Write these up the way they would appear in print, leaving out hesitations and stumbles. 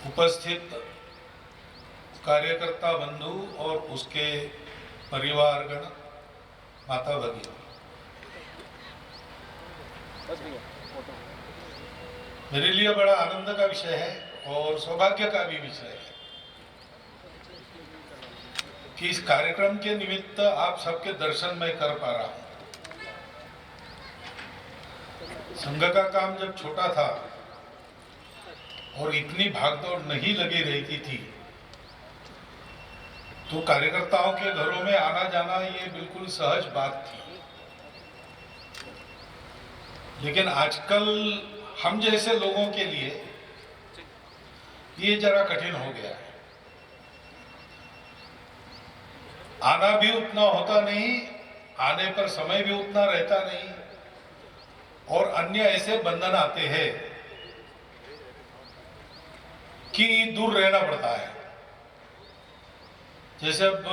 उपस्थित कार्यकर्ता बंधु और उसके परिवारगण, माता भगिनी, मेरे लिए बड़ा आनंद का विषय है और सौभाग्य का भी विषय है कि इस कार्यक्रम के निमित्त आप सबके दर्शन मैं कर पा रहा हूं। संघ का काम जब छोटा था और इतनी भागदौड़ नहीं लगी रहती थी तो कार्यकर्ताओं के घरों में आना जाना ये बिल्कुल सहज बात थी। लेकिन आजकल हम जैसे लोगों के लिए ये जरा कठिन हो गया है। आना भी उतना होता नहीं, आने पर समय भी उतना रहता नहीं और अन्य ऐसे बंधन आते हैं कि दूर रहना पड़ता है। जैसे अब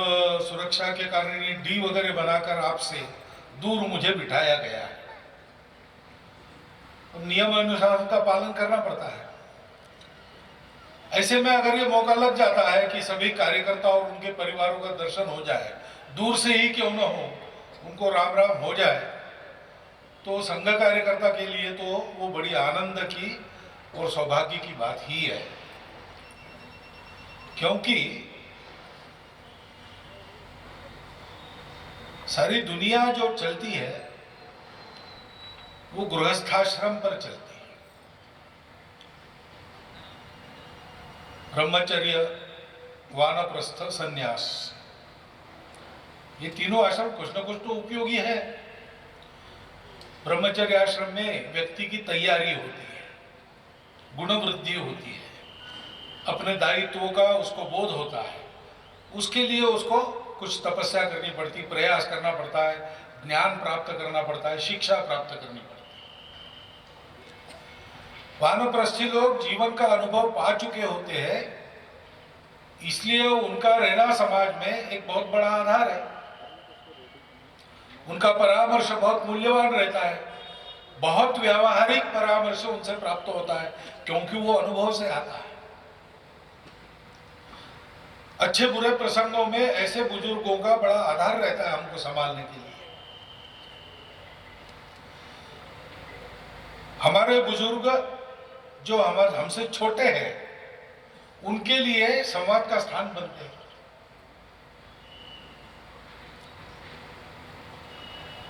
सुरक्षा के कारण ये डी वगैरह बनाकर आपसे दूर मुझे बिठाया गया है, तो नियम अनुसार का पालन करना पड़ता है। ऐसे में अगर ये मौका लग जाता है कि सभी कार्यकर्ता और उनके परिवारों का दर्शन हो जाए, दूर से ही क्यों न हो, उनको राम राम हो जाए, तो संघ कार्यकर्ता के लिए तो वो बड़ी आनंद की और सौभाग्य की बात ही है। क्योंकि सारी दुनिया जो चलती है वो गृहस्थाश्रम पर चलती है। ब्रह्मचर्य, वानप्रस्थ, संन्यास, ये तीनों आश्रम कुछ न कुछ तो उपयोगी है। ब्रह्मचर्य आश्रम में व्यक्ति की तैयारी होती है, गुणवृद्धि होती है, अपने दायित्वों का उसको बोध होता है, उसके लिए उसको कुछ तपस्या करनी पड़ती, प्रयास करना पड़ता है, ज्ञान प्राप्त करना पड़ता है, शिक्षा प्राप्त करनी पड़ती है। वानप्रस्थी लोग जीवन का अनुभव पा चुके होते हैं, इसलिए उनका रहना समाज में एक बहुत बड़ा आधार है। उनका परामर्श बहुत मूल्यवान रहता है, बहुत व्यावहारिक परामर्श उनसे प्राप्त होता है क्योंकि वो अनुभव से आता है। अच्छे बुरे प्रसंगों में ऐसे बुजुर्गों का बड़ा आधार रहता है हमको संभालने के लिए। हमारे बुजुर्ग जो हमसे छोटे हैं उनके लिए संवाद का स्थान बनते हैं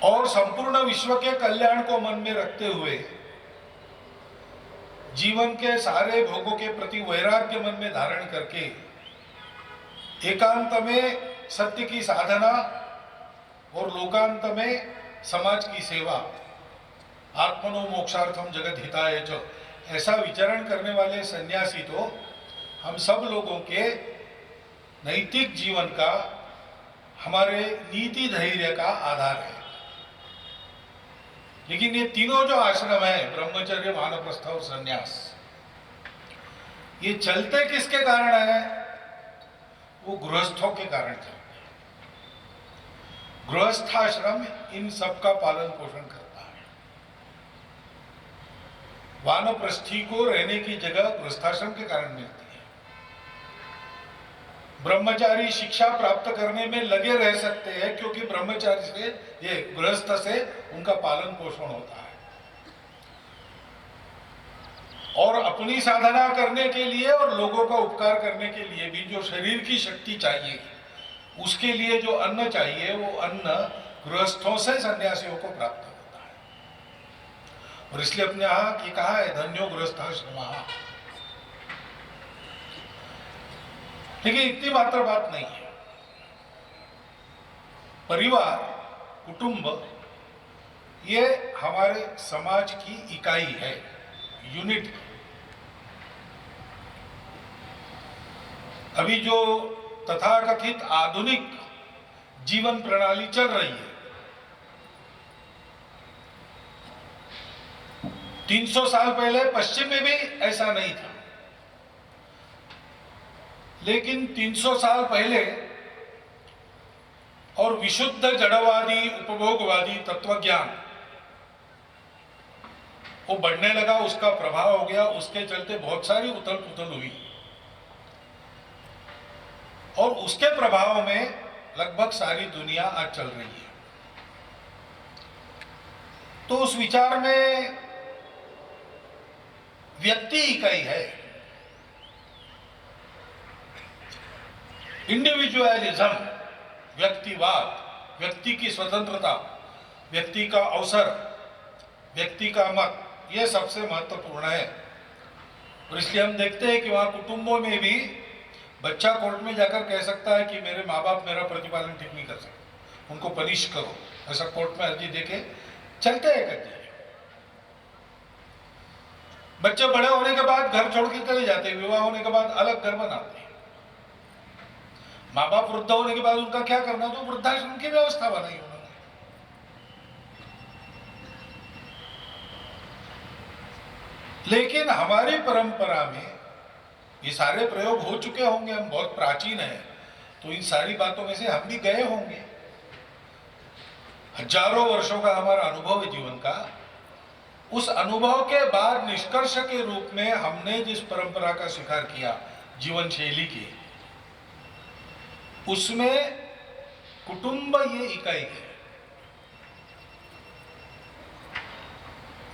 और संपूर्ण विश्व के कल्याण को मन में रखते हुए जीवन के सारे भोगों के प्रति वैराग्य मन में धारण करके एकांत में सत्य की साधना और लोकांत में समाज की सेवा, आत्मनो मोक्षार्थम जगत हिताय च, ऐसा विचरण करने वाले सन्यासी तो हम सब लोगों के नैतिक जीवन का, हमारे नीति धैर्य का आधार है। लेकिन ये तीनों जो आश्रम है, ब्रह्मचर्य, वानप्रस्थ और संन्यास, ये चलते किसके कारण है? वो गृहस्थों के कारण चलते हैं। गृहस्थाश्रम इन सब का पालन पोषण करता है। वानप्रस्थी को रहने की जगह गृहस्थाश्रम के कारण मिलती है। ब्रह्मचारी शिक्षा प्राप्त करने में लगे रह सकते हैं क्योंकि ब्रह्मचारी से, ये गृहस्थ से उनका पालन पोषण होता है। और अपनी साधना करने के लिए और लोगों का उपकार करने के लिए भी जो शरीर की शक्ति चाहिए, उसके लिए जो अन्न चाहिए, वो अन्न गृहस्थों से सन्यासियों को प्राप्त होता है। और इसलिए अपने यहाँ की कहा है, धन्यो गृहस्थाश्रमः। लेकिन इतनी मात्र बात नहीं है। परिवार, कुटुंब, ये हमारे समाज की इकाई है, यूनिट है। अभी जो तथाकथित आधुनिक जीवन प्रणाली चल रही है, 300 साल पहले पश्चिम में भी ऐसा नहीं था। लेकिन 300 साल पहले और विशुद्ध जड़वादी, उपभोगवादी तत्वज्ञान वो बढ़ने लगा, उसका प्रभाव हो गया, उसके चलते बहुत सारी उथल पुथल हुई। और उसके प्रभाव में लगभग सारी दुनिया आज चल रही है। तो उस विचार में व्यक्ति इकाई है, इंडिविजुअलिज्म, व्यक्तिवाद, व्यक्ति की स्वतंत्रता, व्यक्ति का अवसर, व्यक्ति का मत, यह सबसे महत्वपूर्ण है। और इसलिए हम देखते हैं कि वहां कुटुंबों में भी बच्चा कोर्ट में जाकर कह सकता है कि मेरे माँ बाप मेरा प्रतिपालन ठीक नहीं कर सकते, उनको पनिश करो, ऐसा कोर्ट में अर्जी देके चलते हैं कहते हैं। बच्चे बड़े होने के बाद घर छोड़ के चले जाते हैं, विवाह होने के बाद अलग घर बनाते हैं। माँ बाप वृद्ध होने के बाद उनका क्या करना, तो वृद्धाश्रम की व्यवस्था बनाई उन्होंने। लेकिन हमारी परंपरा में ये सारे प्रयोग हो चुके होंगे, हम बहुत प्राचीन हैं, तो इन सारी बातों में से हम भी गए होंगे। हजारों वर्षों का हमारा अनुभव है जीवन का। उस अनुभव के बाद निष्कर्ष के रूप में हमने जिस परंपरा का स्वीकार किया जीवन शैली की, उसमें कुटुंब ये इकाई है।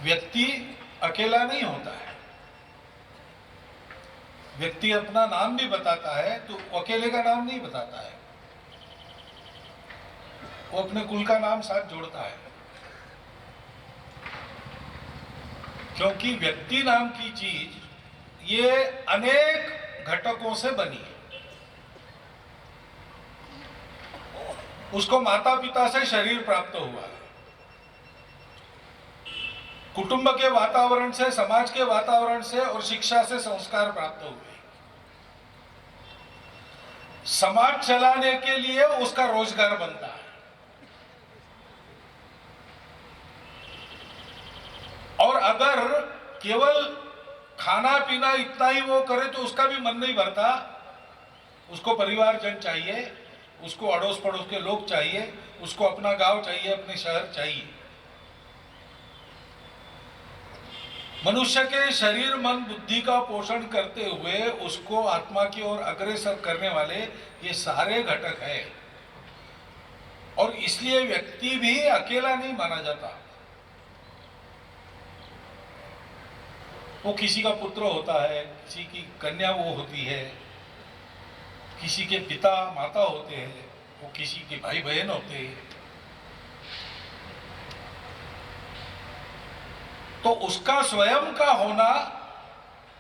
व्यक्ति अकेला नहीं होता है। व्यक्ति अपना नाम भी बताता है तो अकेले का नाम नहीं बताता है, वो अपने कुल का नाम साथ जोड़ता है। क्योंकि व्यक्ति नाम की चीज ये अनेक घटकों से बनी है। उसको माता पिता से शरीर प्राप्त हुआ है, कुटुंब के वातावरण से, समाज के वातावरण से और शिक्षा से संस्कार प्राप्त हुए। समाज चलाने के लिए उसका रोजगार बनता है, और अगर केवल खाना पीना इतना ही वो करे तो उसका भी मन नहीं भरता। उसको परिवारजन चाहिए, उसको अड़ोस पड़ोस के लोग चाहिए, उसको अपना गांव चाहिए, अपने शहर चाहिए। मनुष्य के शरीर मन बुद्धि का पोषण करते हुए उसको आत्मा की ओर अग्रसर करने वाले ये सारे घटक है। और इसलिए व्यक्ति भी अकेला नहीं माना जाता। वो किसी का पुत्र होता है, किसी की कन्या वो होती है, किसी के पिता माता होते हैं, वो किसी के भाई बहन होते हैं। तो उसका स्वयं का होना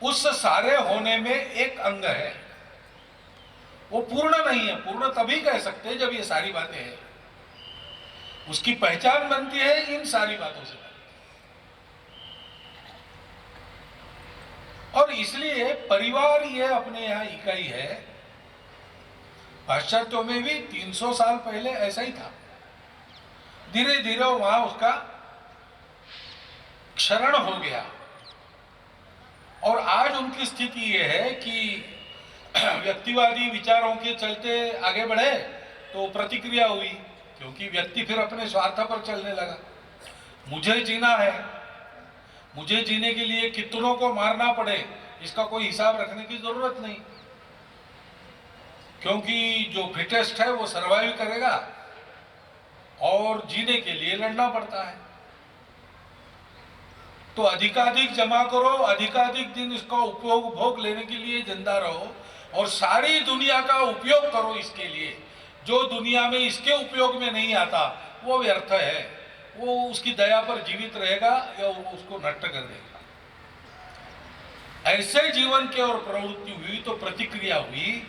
उस सारे होने में एक अंग है। वो पूर्ण नहीं है। पूर्ण तभी कह सकते हैं जब ये सारी बातें हैं। उसकी पहचान बनती है इन सारी बातों से। और इसलिए परिवार ये अपने यहाँ इकाई है। पाश्चात्यों में भी 300 साल पहले ऐसा ही था। धीरे धीरे वहां उसका क्षरण हो गया। और आज उनकी स्थिति यह है कि व्यक्तिवादी विचारों के चलते आगे बढ़े तो प्रतिक्रिया हुई, क्योंकि व्यक्ति फिर अपने स्वार्थ पर चलने लगा। मुझे जीना है, मुझे जीने के लिए कितनों को मारना पड़े इसका कोई हिसाब रखने की जरूरत नहीं, क्योंकि जो फिटेस्ट है वो सर्वाइव करेगा और जीने के लिए लड़ना पड़ता है। तो अधिकाधिक जमा करो, अधिकाधिक दिन इसका उपयोग भोग लेने के लिए जिंदा रहो और सारी दुनिया का उपयोग करो इसके लिए। जो दुनिया में इसके उपयोग में नहीं आता वो व्यर्थ है, वो उसकी दया पर जीवित रहेगा या वो उसको नष्ट कर देगा। ऐसे जीवन की ओर प्रवृत्ति हुई तो प्रतिक्रिया हुई,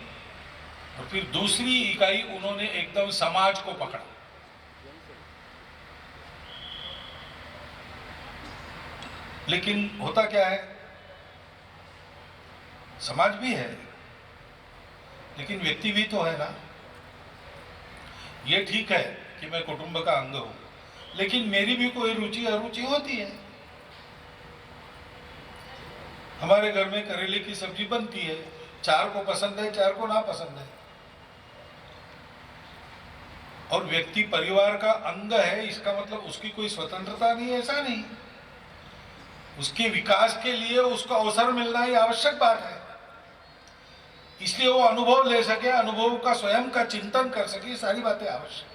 और फिर दूसरी इकाई उन्होंने एकदम समाज को पकड़ा। लेकिन होता क्या है, समाज भी है लेकिन व्यक्ति भी तो है ना। ये ठीक है कि मैं कुटुंब का अंग हूं, लेकिन मेरी भी कोई रुचि अरुचि होती है। हमारे घर में करेले की सब्जी बनती है, चार को पसंद है, चार को ना पसंद है। और व्यक्ति परिवार का अंग है, इसका मतलब उसकी कोई स्वतंत्रता नहीं है, ऐसा नहीं। उसके विकास के लिए उसको अवसर मिलना ही आवश्यक बात है। इसलिए वो अनुभव ले सके, अनुभव का स्वयं का चिंतन कर सके, ये सारी बातें आवश्यक है।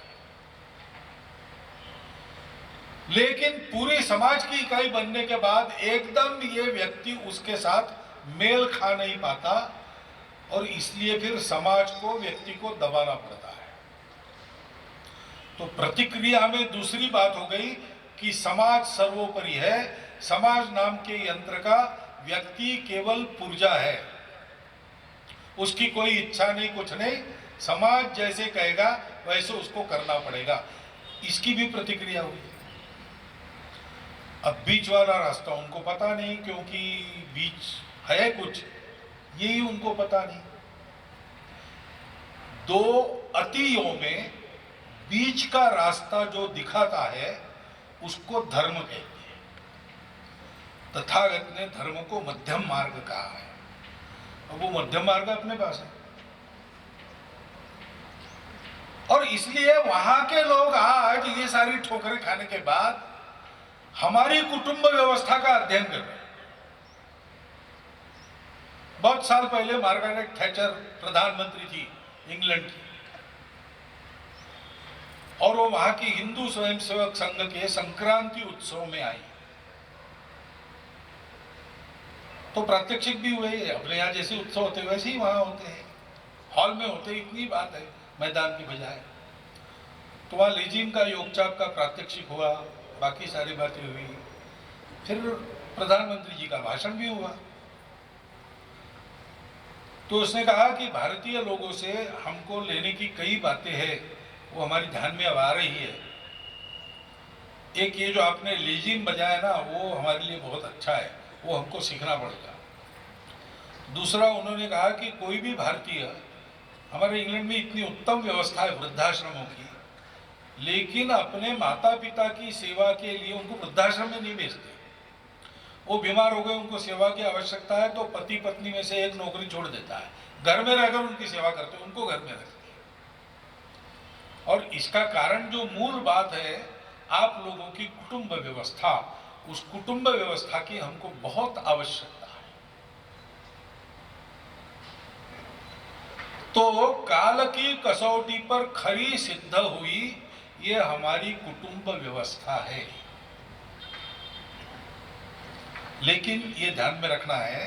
लेकिन पूरी समाज की इकाई बनने के बाद एकदम ये व्यक्ति उसके साथ मेल खा नहीं पाता और इसलिए फिर समाज को, व्यक्ति को दबाना पड़ता है। तो प्रतिक्रिया में दूसरी बात हो गई कि समाज सर्वोपरि है, समाज नाम के यंत्र का व्यक्ति केवल पुर्जा है, उसकी कोई इच्छा नहीं, कुछ नहीं, समाज जैसे कहेगा वैसे उसको करना पड़ेगा। इसकी भी प्रतिक्रिया हुई। अब बीच वाला रास्ता उनको पता नहीं, क्योंकि बीच है कुछ, यही उनको पता नहीं। दो अतियों में बीच का रास्ता जो दिखाता है उसको धर्म कहते हैं। तथागत ने धर्म को मध्यम मार्ग कहा है। अब वो मध्यम मार्ग अपने पास है और इसलिए वहां के लोग आज ये सारी ठोकरें खाने के बाद हमारी कुटुंब व्यवस्था का अध्ययन कर रहे हैं। बहुत साल पहले मार्गारेट थैचर प्रधानमंत्री थी इंग्लैंड की, और वो वहां की हिंदू स्वयंसेवक संघ के संक्रांति उत्सव में आई। तो प्रात्यक्षिक भी हुए, अपने यहाँ जैसे उत्सव होते वैसे ही वहां होते हैं, हॉल में होते, इतनी बात है मैदान की बजाय। तो वहां लेजिम का, योगचाप का प्रात्यक्षिक हुआ, बाकी सारी बातें हुई, फिर प्रधानमंत्री जी का भाषण भी हुआ। तो उसने कहा कि भारतीय लोगों से हमको लेने की कई बातें हैं, वो हमारी ध्यान में अब आ रही है। एक ये जो आपने लेजिम बजाया ना, वो हमारे लिए बहुत अच्छा है, वो हमको सीखना पड़ेगा। दूसरा उन्होंने कहा कि कोई भी भारतीय, हमारे इंग्लैंड में इतनी उत्तम व्यवस्था है वृद्धाश्रमों की, लेकिन अपने माता पिता की सेवा के लिए उनको वृद्धाश्रम में नहीं भेजते। वो बीमार हो गए, उनको सेवा की आवश्यकता है तो पति पत्नी में से एक नौकरी छोड़ देता है, घर में रहकर उनकी सेवा करते हैं, उनको घर में रखते हैं। और इसका कारण जो मूल बात है, आप लोगों की कुटुंब व्यवस्था, उस कुटुंब व्यवस्था की हमको बहुत आवश्यकता है। तो काल की कसौटी पर खरी सिद्ध हुई ये हमारी कुटुंब व्यवस्था है। लेकिन ये ध्यान में रखना है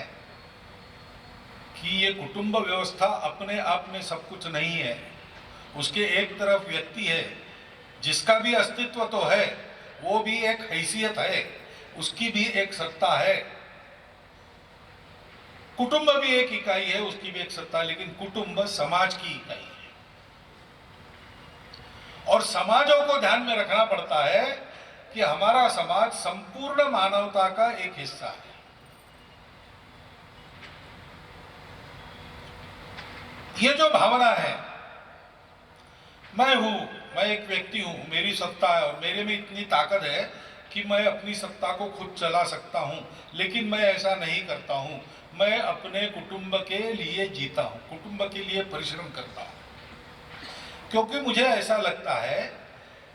कि ये कुटुंब व्यवस्था अपने आप में सब कुछ नहीं है। उसके एक तरफ व्यक्ति है जिसका भी अस्तित्व तो है, वो भी एक हैसियत है, उसकी भी एक सत्ता है। कुटुंब भी एक इकाई है, उसकी भी एक सत्ता, लेकिन कुटुंब समाज की इकाई है। और समाजों को ध्यान में रखना पड़ता है कि हमारा समाज संपूर्ण मानवता का एक हिस्सा है। ये जो भावना है, मैं एक व्यक्ति हूं, मेरी सत्ता है और मेरे में इतनी ताकत है कि मैं अपनी सत्ता को खुद चला सकता हूं, लेकिन मैं ऐसा नहीं करता हूं। मैं अपने कुटुंब के लिए जीता हूं, कुटुंब के लिए परिश्रम करता हूं, क्योंकि मुझे ऐसा लगता है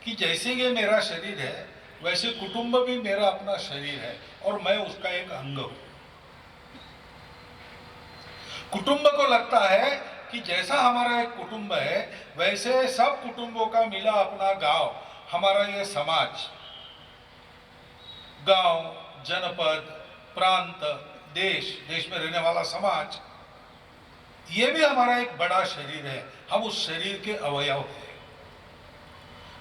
कि जैसे ये मेरा शरीर है वैसे कुटुंब भी मेरा अपना शरीर है और मैं उसका एक अंग हूं। कुटुंब को लगता है कि जैसा हमारा एक कुटुंब है वैसे सब कुटुंबों का मिला अपना गांव, हमारा ये समाज, गांव, जनपद, प्रांत, देश में रहने वाला समाज, ये भी हमारा एक बड़ा शरीर है। हम उस शरीर के अवयव हैं,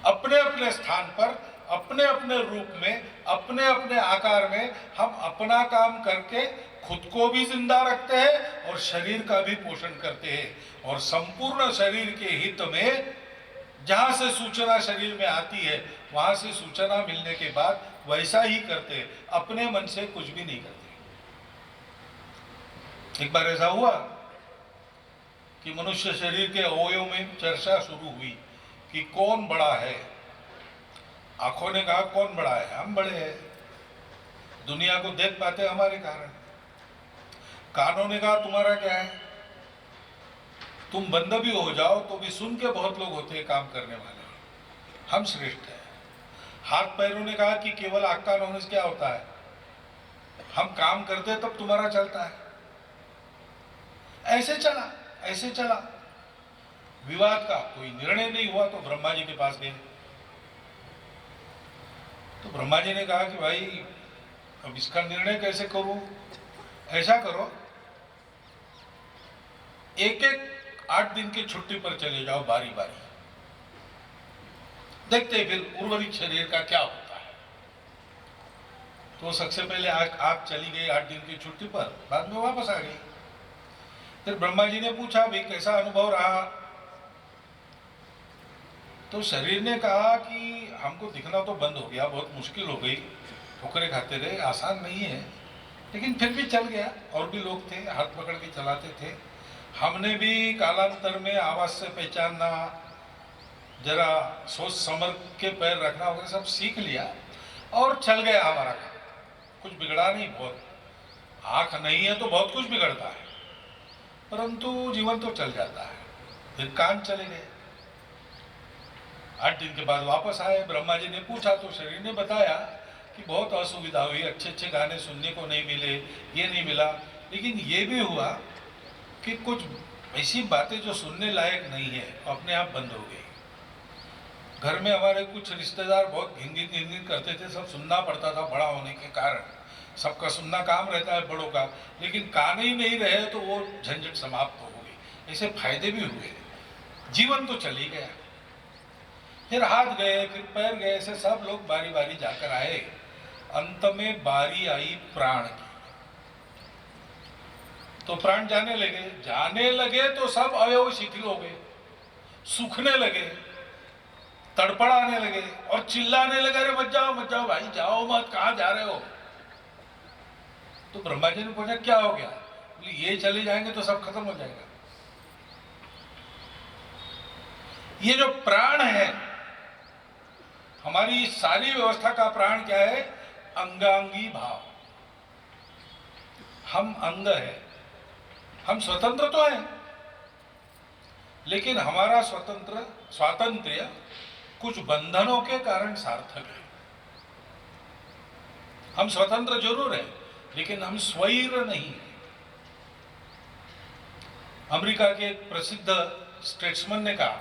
अपने अपने स्थान पर, अपने अपने रूप में, अपने अपने आकार में हम अपना काम करके खुद को भी जिंदा रखते हैं और शरीर का भी पोषण करते हैं। और संपूर्ण शरीर के हित में जहां से सूचना शरीर में आती है वहां से सूचना मिलने के बाद वैसा ही करते हैं, अपने मन से कुछ भी नहीं करते। एक बार ऐसा हुआ कि मनुष्य शरीर के अवयव में चर्चा शुरू हुई कि कौन बड़ा है। आंखों ने कहा कौन बड़ा है, हम बड़े हैं, दुनिया को देख पाते हमारे कारण। कानों ने कहा तुम्हारा क्या है, तुम बंद भी हो जाओ तो भी सुन के बहुत लोग होते हैं काम करने वाले, हम श्रेष्ठ हैं। हाथ पैरों ने कहा कि केवल आंख कान होने से क्या होता है, हम काम करते तब तुम्हारा चलता है। ऐसे चला ऐसे चला। विवाद का कोई निर्णय नहीं हुआ तो ब्रह्मा जी के पास गए। तो ब्रह्मा जी ने कहा कि भाई अब इसका निर्णय कैसे करूं? ऐसा करो, एक एक 8 दिन की छुट्टी पर चले जाओ बारी बारी, देखते हैं फिर उर्वरिक शरीर का क्या होता है। तो सबसे पहले आप चली गई 8 दिन की छुट्टी पर, बाद में वापस आ गई। फिर ब्रह्मा जी ने पूछा भाई कैसा अनुभव रहा? तो शरीर ने कहा कि हमको दिखना तो बंद हो गया, बहुत मुश्किल हो गई, ठोकरें खाते रहे, आसान नहीं है, लेकिन फिर भी चल गया। और भी लोग थे, हाथ पकड़ के चलाते थे। हमने भी कालांतर में आवाज से पहचानना, जरा सोच समझ के पैर रखना वगैरह सब सीख लिया और चल गया हमारा काम। कुछ बिगड़ा नहीं, बहुत आंख नहीं है तो बहुत कुछ बिगड़ता है, परंतु जीवन तो चल जाता है। फिर कान चले गए। 8 दिन के बाद वापस आए। ब्रह्मा जी ने पूछा तो शरीर ने बताया कि बहुत असुविधा हुई, अच्छे अच्छे गाने सुनने को नहीं मिले, ये नहीं मिला, लेकिन ये भी हुआ कि कुछ ऐसी बातें जो सुनने लायक नहीं है अपने आप बंद हो गई। घर में हमारे कुछ रिश्तेदार बहुत घिन घिन करते थे, सब सुनना पड़ता था बड़ा होने के कारण। सबका सुनना काम रहता है बड़ों का, लेकिन कान ही नहीं रहे तो वो झंझट समाप्त हो गई। ऐसे फायदे भी हुए, जीवन तो चल ही गया। फिर हाथ गए, फिर पैर गए, ऐसे सब लोग बारी बारी जाकर आए। अंत में बारी आई प्राण की। तो प्राण जाने लगे तो सब अवयव शिथिल हो गए, सूखने लगे, तड़पड़ाने लगे और चिल्लाने लगे, अरे मत जाओ भाई, जाओ मत, कहां जा रहे हो? तो ब्रह्मा जी ने पूछा क्या हो गया? बोले ये चले जाएंगे तो सब खत्म हो जाएगा। ये जो प्राण है, हमारी सारी व्यवस्था का प्राण क्या है? अंगांगी भाव। हम अंग है, हम स्वतंत्र तो है, लेकिन हमारा स्वातंत्र्य कुछ बंधनों के कारण सार्थक है। हम स्वतंत्र जरूर है, लेकिन हम स्वैर नहीं है। अमेरिका के एक प्रसिद्ध स्टेट्समैन ने कहा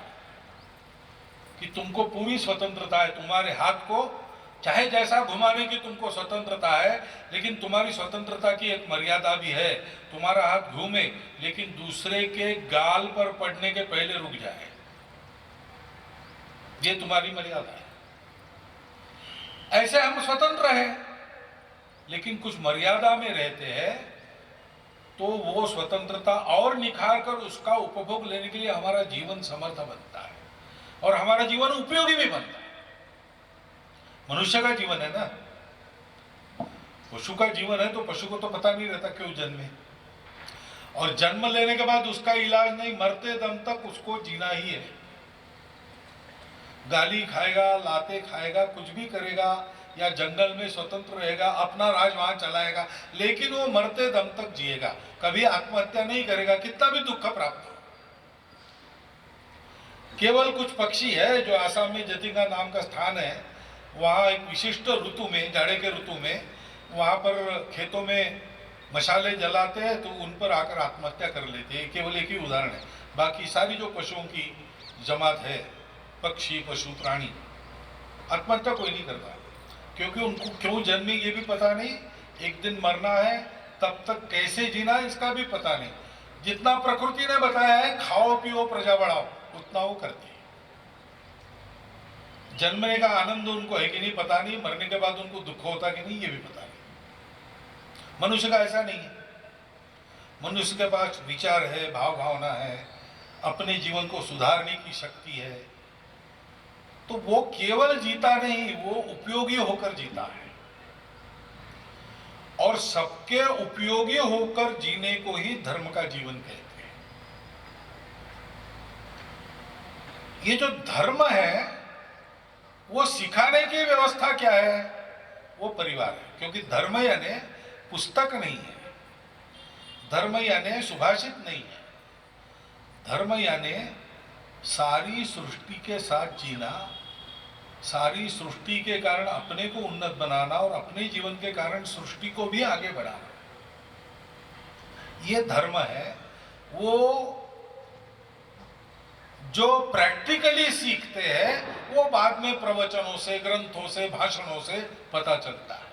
कि तुमको पूरी स्वतंत्रता है, तुम्हारे हाथ को चाहे जैसा घुमाने की तुमको स्वतंत्रता है, लेकिन तुम्हारी स्वतंत्रता की एक मर्यादा भी है। तुम्हारा हाथ घूमे लेकिन दूसरे के गाल पर पड़ने के पहले रुक जाए, ये तुम्हारी मर्यादा है। ऐसे हम स्वतंत्र हैं, लेकिन कुछ मर्यादा में रहते हैं, तो वो स्वतंत्रता और निखार कर उसका उपभोग लेने के लिए हमारा जीवन समर्थ बनता है और हमारा जीवन उपयोगी भी बनता है। मनुष्य का जीवन है ना, पशु का जीवन है तो पशु को तो पता नहीं रहता क्यों जन्मे, और जन्म लेने के बाद उसका इलाज नहीं, मरते दम तक उसको जीना ही है। गाली खाएगा, लाते खाएगा, कुछ भी करेगा, या जंगल में स्वतंत्र रहेगा, अपना राज वहां चलाएगा, लेकिन वो मरते दम तक जिएगा, कभी आत्महत्या नहीं करेगा, कितना भी दुख प्राप्त हो। केवल कुछ पक्षी है जो आसाम में जतिंगा नाम का स्थान है, वहाँ एक विशिष्ट ऋतु में, जाड़े के ऋतु में, वहाँ पर खेतों में मशाले जलाते हैं तो उन पर आकर आत्महत्या कर लेते हैं। केवल एक ही उदाहरण है, बाकी सारी जो पशुओं की जमात है, पक्षी पशु प्राणी, आत्महत्या कोई नहीं करता, क्योंकि उनको क्यों जन्मे ये भी पता नहीं, एक दिन मरना है, तब तक कैसे जीना इसका भी पता नहीं। जितना प्रकृति ने बताया है खाओ पियो प्रजा बढ़ाओ, उतना वो करती है। जन्मने का आनंद उनको है कि नहीं पता नहीं, मरने के बाद उनको दुख होता कि नहीं ये भी पता नहीं। मनुष्य का ऐसा नहीं है। मनुष्य के पास विचार है, भाव भावना है, अपने जीवन को सुधारने की शक्ति है, तो वो केवल जीता नहीं, वो उपयोगी होकर जीता है। और सबके उपयोगी होकर जीने को ही धर्म का जीवन कहते हैं। ये जो धर्म है वो सिखाने की व्यवस्था क्या है? वो परिवार है, क्योंकि धर्म यानी पुस्तक नहीं है, धर्म यानी सुभाषित नहीं है, धर्म यानी सारी सृष्टि के साथ जीना, सारी सृष्टि के कारण अपने को उन्नत बनाना और अपने जीवन के कारण सृष्टि को भी आगे बढ़ाना, ये धर्म है। वो जो प्रैक्टिकली सीखते हैं वो बाद में प्रवचनों से, ग्रंथों से, भाषणों से पता चलता है।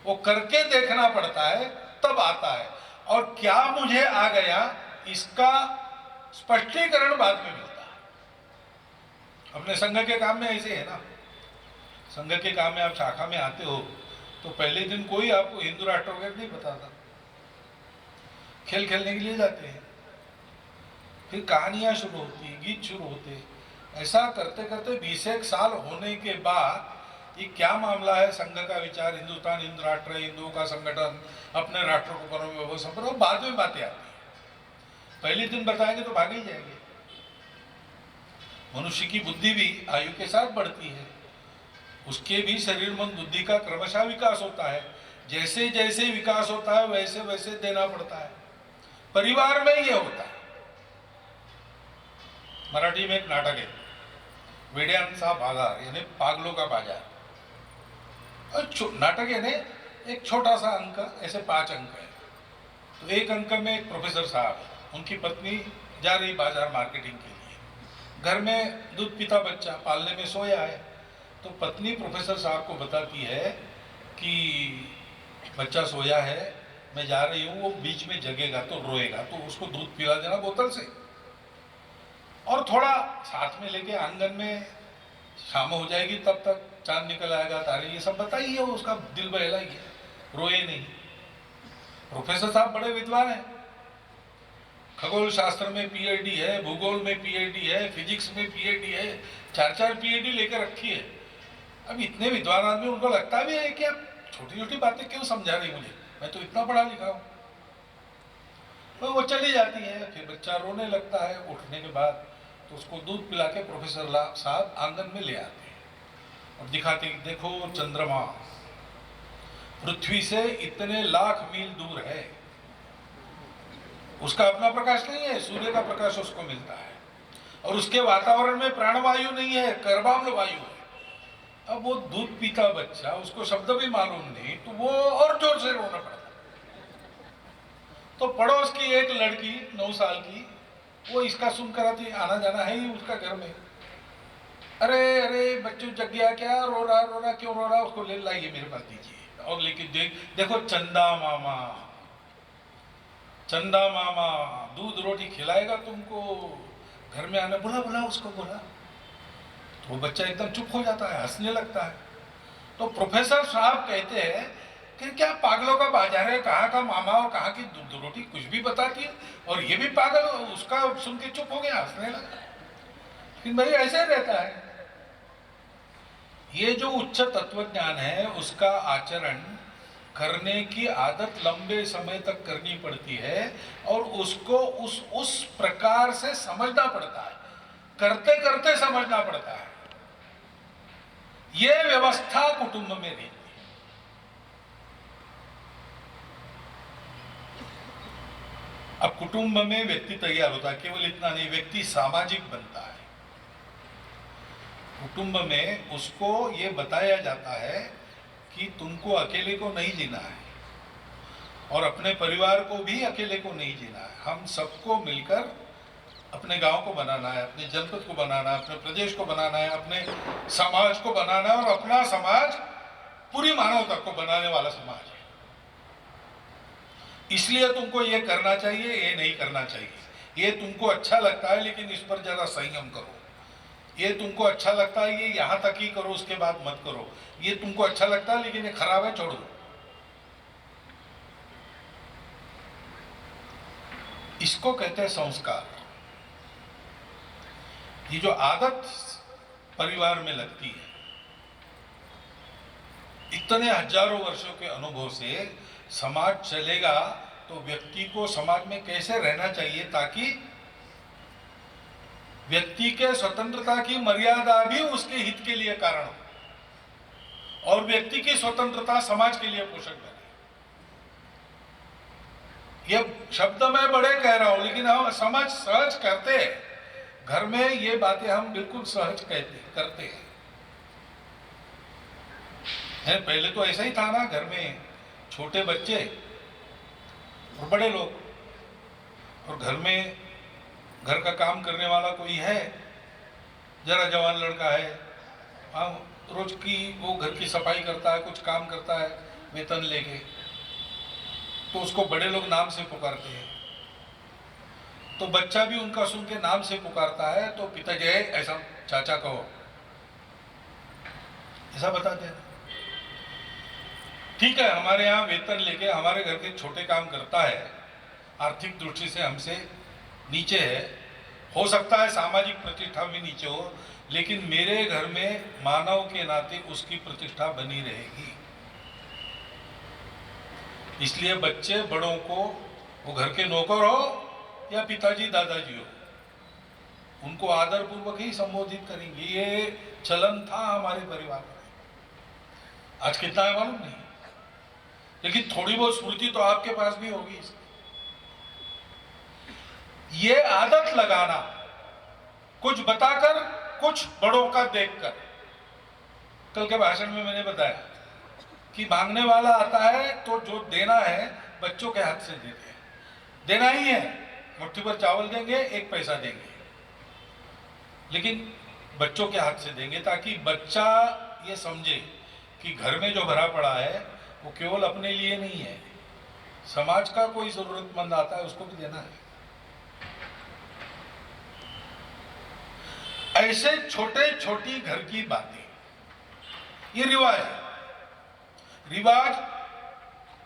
वो करके देखना पड़ता है, तब आता है। और क्या मुझे आ गया इसका स्पष्टीकरण बाद में मिलता है। अपने संघ के काम में ऐसे है ना, संघ के काम में आप शाखा में आते हो तो पहले दिन कोई आपको हिंदू राष्ट्र वगैरह नहीं बताता, खेल खेलने के लिए जाते हैं, फिर कहानियां शुरू होती, गीत शुरू होते। ऐसा करते करते 20 साल होने के बाद ये क्या मामला है, संघ का विचार, हिंदुस्तान हिंदू राष्ट्र, हिंदुओं का संगठन, अपने राष्ट्र को करो संपर्क, बाद में बातें आती है। पहले दिन बताएंगे तो भाग ही जाएंगे। मनुष्य की बुद्धि भी आयु के साथ बढ़ती है, उसके भी शरीर मन बुद्धि का क्रमशः विकास होता है। जैसे जैसे विकास होता है वैसे वैसे देना पड़ता है। परिवार में ये होता है। मराठी में एक नाटक है, वेड्यांचा बाजार, यानी पागलों का बाजार। और नाटक है ने एक छोटा सा अंक, ऐसे 5 अंक है। तो एक अंक में एक प्रोफेसर साहब है, उनकी पत्नी जा रही बाजार मार्केटिंग के लिए, घर में दूध पीता बच्चा पालने में सोया है। तो पत्नी प्रोफेसर साहब को बताती है कि बच्चा सोया है, मैं जा रही हूँ, वो बीच में जगेगा तो रोएगा, तो उसको दूध पिला देना बोतल से, और थोड़ा साथ में लेके आंगन में, शाम हो जाएगी तब तक चांद निकल आएगा, तारे, ये सब बताइए, उसका दिल बहलाइए, रोए नहीं। प्रोफेसर साहब बड़े विद्वान हैं, खगोल शास्त्र में पीएचडी है, भूगोल में पीएचडी है, फिजिक्स में पीएचडी है, 4 पीएचडी लेकर रखी है। अब इतने विद्वान आदमी, उनको लगता भी है कि आप छोटी छोटी बातें क्यों समझा रही मुझे, मैं तो इतना पढ़ा लिखा हूं। तो वो चली जाती है, फिर बच्चा रोने लगता है उठने के बाद, तो उसको दूध पिला के प्रोफेसर साहब आंगन में ले आते हैं और दिखाते हैं, देखो चंद्रमा पृथ्वी से इतने लाख मील दूर है, उसका अपना प्रकाश नहीं है, सूर्य का प्रकाश उसको मिलता है, और उसके वातावरण में प्राणवायु नहीं है, कर्बाम्ल वायु है। अब वो दूध पीता बच्चा, उसको शब्द भी मालूम नहीं, तो वो और जोर से रोना पड़ता। तो पड़ोस की एक लड़की 9 साल की, वो इसका सुनकर आती, आना जाना है ही उसका घर में, अरे अरे बच्चों जग गया क्या, रो रहा क्यों रो रहा, उसको ले लाइए मेरे पास दीजिए, और लेकिन देखो चंदा मामा, चंदा मामा दूध रोटी खिलाएगा तुमको, घर में आना, बुला उसको बुला। तो वो बच्चा एकदम चुप हो जाता है, हंसने लगता है। तो प्रोफेसर साहब कहते हैं कि क्या पागलों का बाजार है, कहाँ का मामा और कहाँ की दूध रोटी कुछ भी बताती है, और ये भी पागल, उसका सुन के चुप हो गया, हंसने लगा। लेकिन भाई ऐसे रहता है। ये जो उच्च तत्व ज्ञान है, उसका आचरण करने की आदत लंबे समय तक करनी पड़ती है, और उसको उस प्रकार से समझना पड़ता है, करते करते समझना पड़ता है। ये व्यवस्था कुटुंब में रहती है। अब कुटुंब में व्यक्ति तैयार होता है, केवल इतना नहीं, व्यक्ति सामाजिक बनता है। कुटुंब में उसको ये बताया जाता है कि तुमको अकेले को नहीं जीना है, और अपने परिवार को भी अकेले को नहीं जीना है। हम सबको मिलकर अपने गांव को बनाना है, अपने जनपद को बनाना है, अपने प्रदेश को बनाना है, अपने समाज को बनाना है, और अपना समाज पूरी मानवता को बनाने वाला समाज है। इसलिए तुमको ये करना चाहिए, ये नहीं करना चाहिए। ये तुमको अच्छा लगता है लेकिन इस पर जरा संयम करो। ये तुमको अच्छा लगता है, ये यहां तक ही करो, उसके बाद मत करो। ये तुमको अच्छा लगता है लेकिन ये खराब है, छोड़ दो। इसको कहते हैं संस्कार। ये जो आदत परिवार में लगती है, इतने हजारों वर्षों के अनुभव से समाज चलेगा तो व्यक्ति को समाज में कैसे रहना चाहिए, ताकि व्यक्ति के स्वतंत्रता की मर्यादा भी उसके हित के लिए कारण हो, और व्यक्ति की स्वतंत्रता समाज के लिए पोषक बने। ये शब्द मैं बड़े कह रहा हूं, लेकिन हम समझ सहज करते हैं। घर में ये बातें हम बिल्कुल सहज करते हैं। पहले तो ऐसा ही था ना, घर में छोटे बच्चे और बड़े लोग, और घर में घर का काम करने वाला कोई है, जरा जवान लड़का है, हाँ, रोज की वो घर की सफाई करता है, कुछ काम करता है वेतन लेके, तो उसको बड़े लोग नाम से पुकारते हैं, तो बच्चा भी उनका सुन के नाम से पुकारता है, तो पिता जय ऐसा चाचा कहो, ऐसा बताते हैं। ठीक है, हमारे यहाँ वेतन लेके हमारे घर के छोटे काम करता है, आर्थिक दृष्टि से हमसे नीचे है, हो सकता है सामाजिक प्रतिष्ठा भी नीचे हो, लेकिन मेरे घर में मानव के नाते उसकी प्रतिष्ठा बनी रहेगी। इसलिए बच्चे बड़ों को, वो घर के नौकर हो या पिताजी दादाजी हो, उनको आदर पूर्वक ही संबोधित करेंगे। ये चलन था हमारे परिवार में, आज कितना है मालूम नहीं, लेकिन थोड़ी बहुत स्मृति तो आपके पास भी होगी इसकी। ये आदत लगाना, कुछ बताकर, कुछ बड़ों का देखकर। कल के भाषण में मैंने बताया कि मांगने वाला आता है तो जो देना है बच्चों के हाथ से देते हैं, देना ही है, मुट्ठी पर चावल देंगे, एक पैसा देंगे, लेकिन बच्चों के हाथ से देंगे, ताकि बच्चा ये समझे कि घर में जो भरा पड़ा है वो केवल अपने लिए नहीं है, समाज का कोई जरूरतमंद आता है उसको भी देना है। ऐसे छोटे छोटी घर की बातें, ये रिवाज है। रिवाज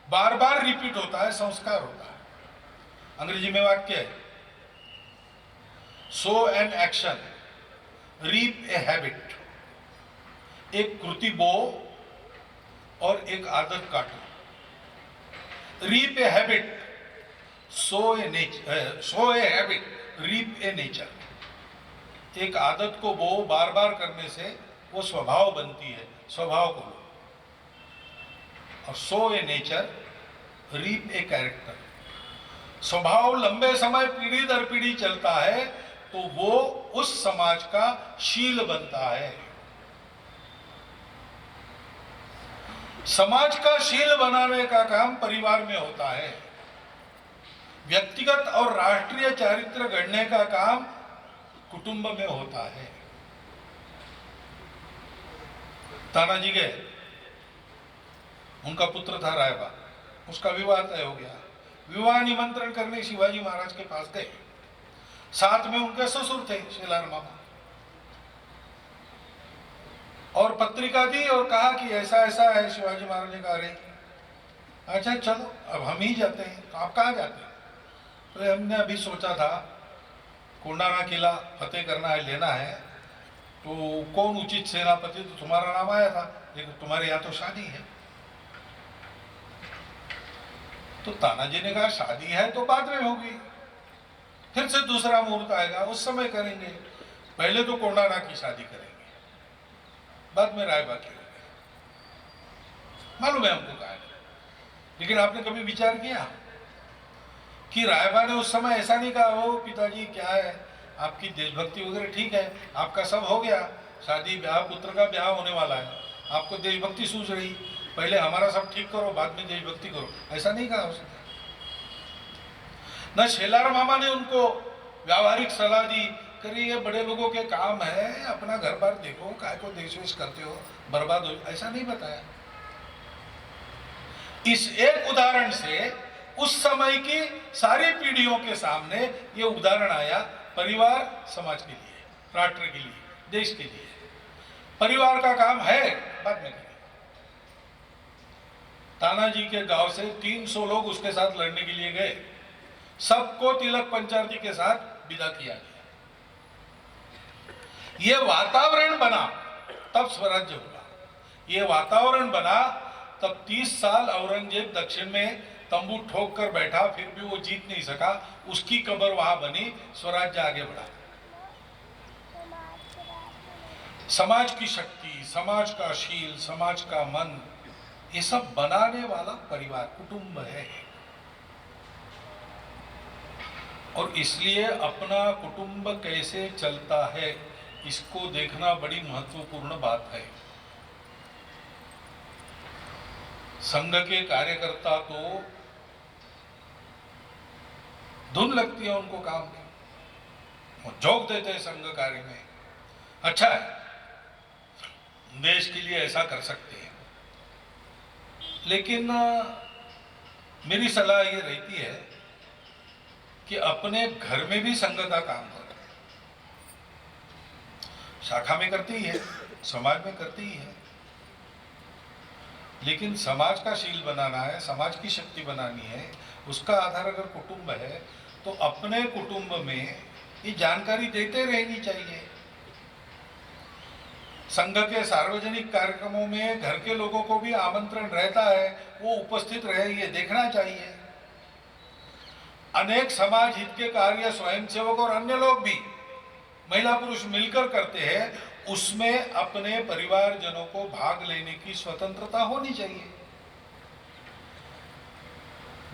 बार बार रिपीट होता है, संस्कार होता है। अंग्रेजी में वाक्य है, sow an action reap a habit. एक कृति बो और एक आदत काटो। Reap a habit, sow a habit, reap a nature. एक आदत को वो बार बार करने से वो स्वभाव बनती है, स्वभाव को लो। और sow a nature, reap a character. स्वभाव लंबे समय पीढ़ी दर पीढ़ी चलता है तो वो उस समाज का शील बनता है। समाज का शील बनाने का काम परिवार में होता है। व्यक्तिगत और राष्ट्रीय चारित्र गढ़ने का काम कुटुंब में होता है। तानाजी गए, उनका पुत्र था रायबा, उसका विवाह तय हो गया। विवाह निमंत्रण करने शिवाजी महाराज के पास गए, साथ में उनके ससुर थे शेलार मामा, और पत्रिका दी और कहा कि ऐसा ऐसा है। शिवाजी महाराज ने कहा, अरे अच्छा चलो अब हम ही जाते हैं। तो आप कहाँ जाते हैं? तो हमने अभी सोचा था कोंडाना किला फतेह करना है, लेना है, तो कौन उचित सेनापति, तो तुम्हारा नाम आया था, लेकिन तुम्हारे यहाँ तो शादी है। तो तानाजी ने कहा शादी है तो बाद में होगी, फिर से दूसरा मुहूर्त आएगा, उस समय करेंगे, पहले तो कोंडाना की शादी करेंगे, बाद में रायबा की होगी। मालूम है हमको कहा, लेकिन आपने कभी विचार किया कि रायबा ने उस समय ऐसा नहीं कहा, हो पिताजी क्या है, आपकी देशभक्ति वगैरह ठीक है, आपका सब हो गया, शादी ब्याह, पुत्र का ब्याह होने वाला है, आपको देशभक्ति सूझ रही, पहले हमारा सब ठीक करो, बाद में देशभक्ति करो, ऐसा नहीं कहा उसने। न शेलार मामा ने उनको व्यावहारिक सलाह दी, करिए ये बड़े लोगों के काम है, अपना घर बार देखो, काय को देश वेश करते हो, बर्बाद हो, ऐसा नहीं बताया। इस एक उदाहरण से उस समय की सारी पीढ़ियों के सामने ये उदाहरण आया, परिवार समाज के लिए, राष्ट्र के लिए, देश के लिए। परिवार का काम है, बाद में करें। तानाजी के गांव से 300 लोग उसके साथ लड़ने के लिए गए, सबको तिलक पंचार्जी के साथ विदा किया गया। ये वातावरण बना तब स्वराज्य हुआ। ये वातावरण बना तब 30 साल औरंगजेब दक्षिण में तंबू ठोक कर बैठा, फिर भी वो जीत नहीं सका, उसकी कब्र वहां बनी, स्वराज्य आगे बढ़ा। समाज की शक्ति, समाज का शील, समाज का मन, ये सब बनाने वाला परिवार, कुटुंब है। और इसलिए अपना कुटुंब कैसे चलता है, इसको देखना बड़ी महत्वपूर्ण बात है। संघ के कार्यकर्ता तो धुन लगती है उनको काम की, झोंक देते हैं संघ कार्य में। अच्छा है, देश के लिए ऐसा कर सकते हैं, लेकिन मेरी सलाह ये रहती है कि अपने घर में भी संघ का काम करें। शाखा में करती ही है, समाज में करती ही है, लेकिन समाज का शील बनाना है, समाज की शक्ति बनानी है, उसका आधार अगर कुटुंब है तो अपने कुटुंब में ये जानकारी देते रहनी चाहिए। संघ के सार्वजनिक कार्यक्रमों में घर के लोगों को भी आमंत्रण रहता है, वो उपस्थित रहे, ये देखना चाहिए। अनेक समाज हित के कार्य स्वयंसेवक और अन्य लोग भी महिला पुरुष मिलकर करते हैं, उसमें अपने परिवारजनों को भाग लेने की स्वतंत्रता होनी चाहिए।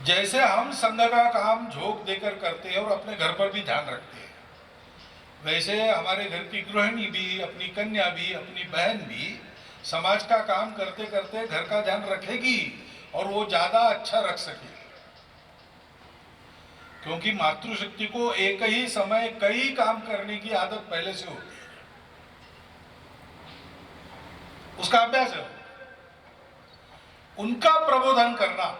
जैसे हम संघ का काम झोंक देकर करते हैं और अपने घर पर भी ध्यान रखते हैं, वैसे हमारे घर की गृहिणी भी, अपनी कन्या भी, अपनी बहन भी समाज का काम करते करते घर का ध्यान रखेगी और वो ज्यादा अच्छा रख सकेगी। क्योंकि मातृशक्ति को एक ही समय कई काम करने की आदत पहले से होती है, उसका अभ्यास है। उनका प्रबोधन करना,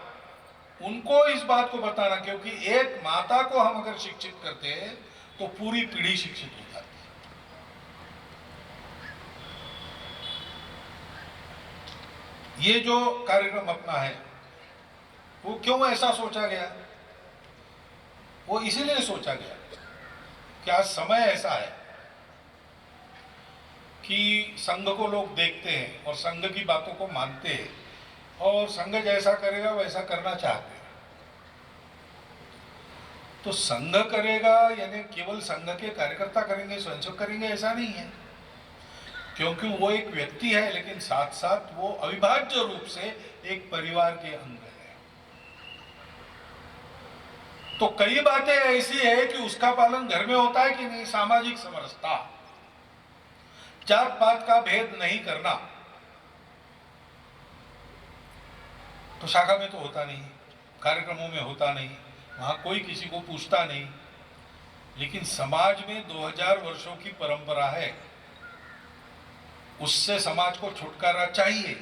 उनको इस बात को बताना, क्योंकि एक माता को हम अगर शिक्षित करते हैं तो पूरी पीढ़ी शिक्षित हो जाती है। ये जो कार्यक्रम अपना है वो क्यों ऐसा सोचा गया? वो इसीलिए सोचा गया कि आज समय ऐसा है कि संघ को लोग देखते हैं और संघ की बातों को मानते हैं और संघ जैसा करेगा वैसा करना चाहते हैं। तो संघ करेगा यानी केवल संघ के कार्यकर्ता करेंगे, स्वयंसेवक करेंगे, ऐसा नहीं है, क्योंकि वो एक व्यक्ति है, लेकिन साथ साथ वो अविभाज्य रूप से एक परिवार के अंग है। तो कई बातें ऐसी है कि उसका पालन घर में होता है कि नहीं, सामाजिक समरसता, जात पात का भेद नहीं करना, तो शाखा में तो होता नहीं, कार्यक्रमों में होता नहीं, वहां कोई किसी को पूछता नहीं। लेकिन समाज में 2000 वर्षों की परंपरा है, उससे समाज को छुटकारा चाहिए।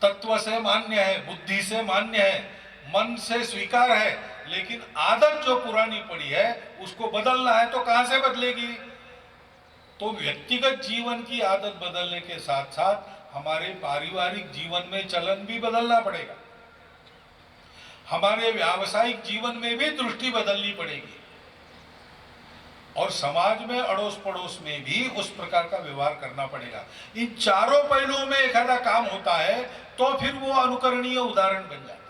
तत्व से मान्य है, बुद्धि से मान्य है, मन से स्वीकार है, लेकिन आदत जो पुरानी पड़ी है उसको बदलना है। तो कहां से बदलेगी? तो व्यक्तिगत जीवन की आदत बदलने के साथ साथ हमारे पारिवारिक जीवन में चलन भी बदलना पड़ेगा, हमारे व्यावसायिक जीवन में भी दृष्टि बदलनी पड़ेगी, और समाज में अड़ोस पड़ोस में भी उस प्रकार का व्यवहार करना पड़ेगा। इन चारों पहलुओं में एक आधा काम होता है तो फिर वो अनुकरणीय उदाहरण बन जाता है।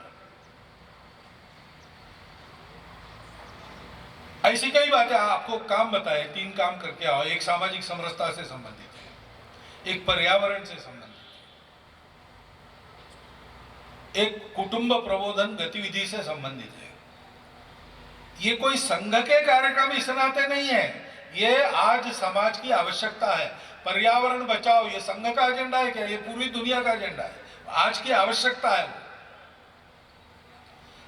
ऐसी कई बातें आपको काम बताए, 3 काम करके आओ। एक सामाजिक समरसता से संबंधित है, एक पर्यावरण से संबंधित है, एक कुटुंब प्रबोधन गतिविधि से संबंधित है। ये कोई संघ के कार्यक्रम इस नाते नहीं है, ये आज समाज की आवश्यकता है। पर्यावरण बचाओ ये संघ का एजेंडा है क्या? ये पूरी दुनिया का एजेंडा है, आज की आवश्यकता है।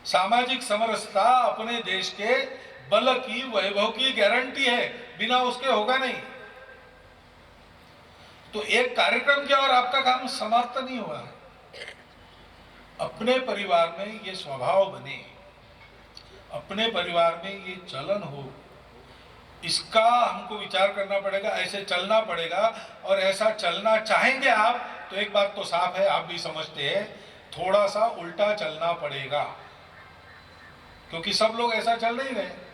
सामाजिक समरसता अपने देश के बल की, वैभव की गारंटी है, बिना उसके होगा नहीं। तो एक कार्यक्रम किया और आपका काम समाप्त नहीं हुआ है। अपने परिवार में ये स्वभाव बने, अपने परिवार में ये चलन हो, इसका हमको विचार करना पड़ेगा, ऐसे चलना पड़ेगा। और ऐसा चलना चाहेंगे आप तो एक बात तो साफ है, आप भी समझते हैं, थोड़ा सा उल्टा चलना पड़ेगा, क्योंकि सब लोग ऐसा चल नहीं रहे।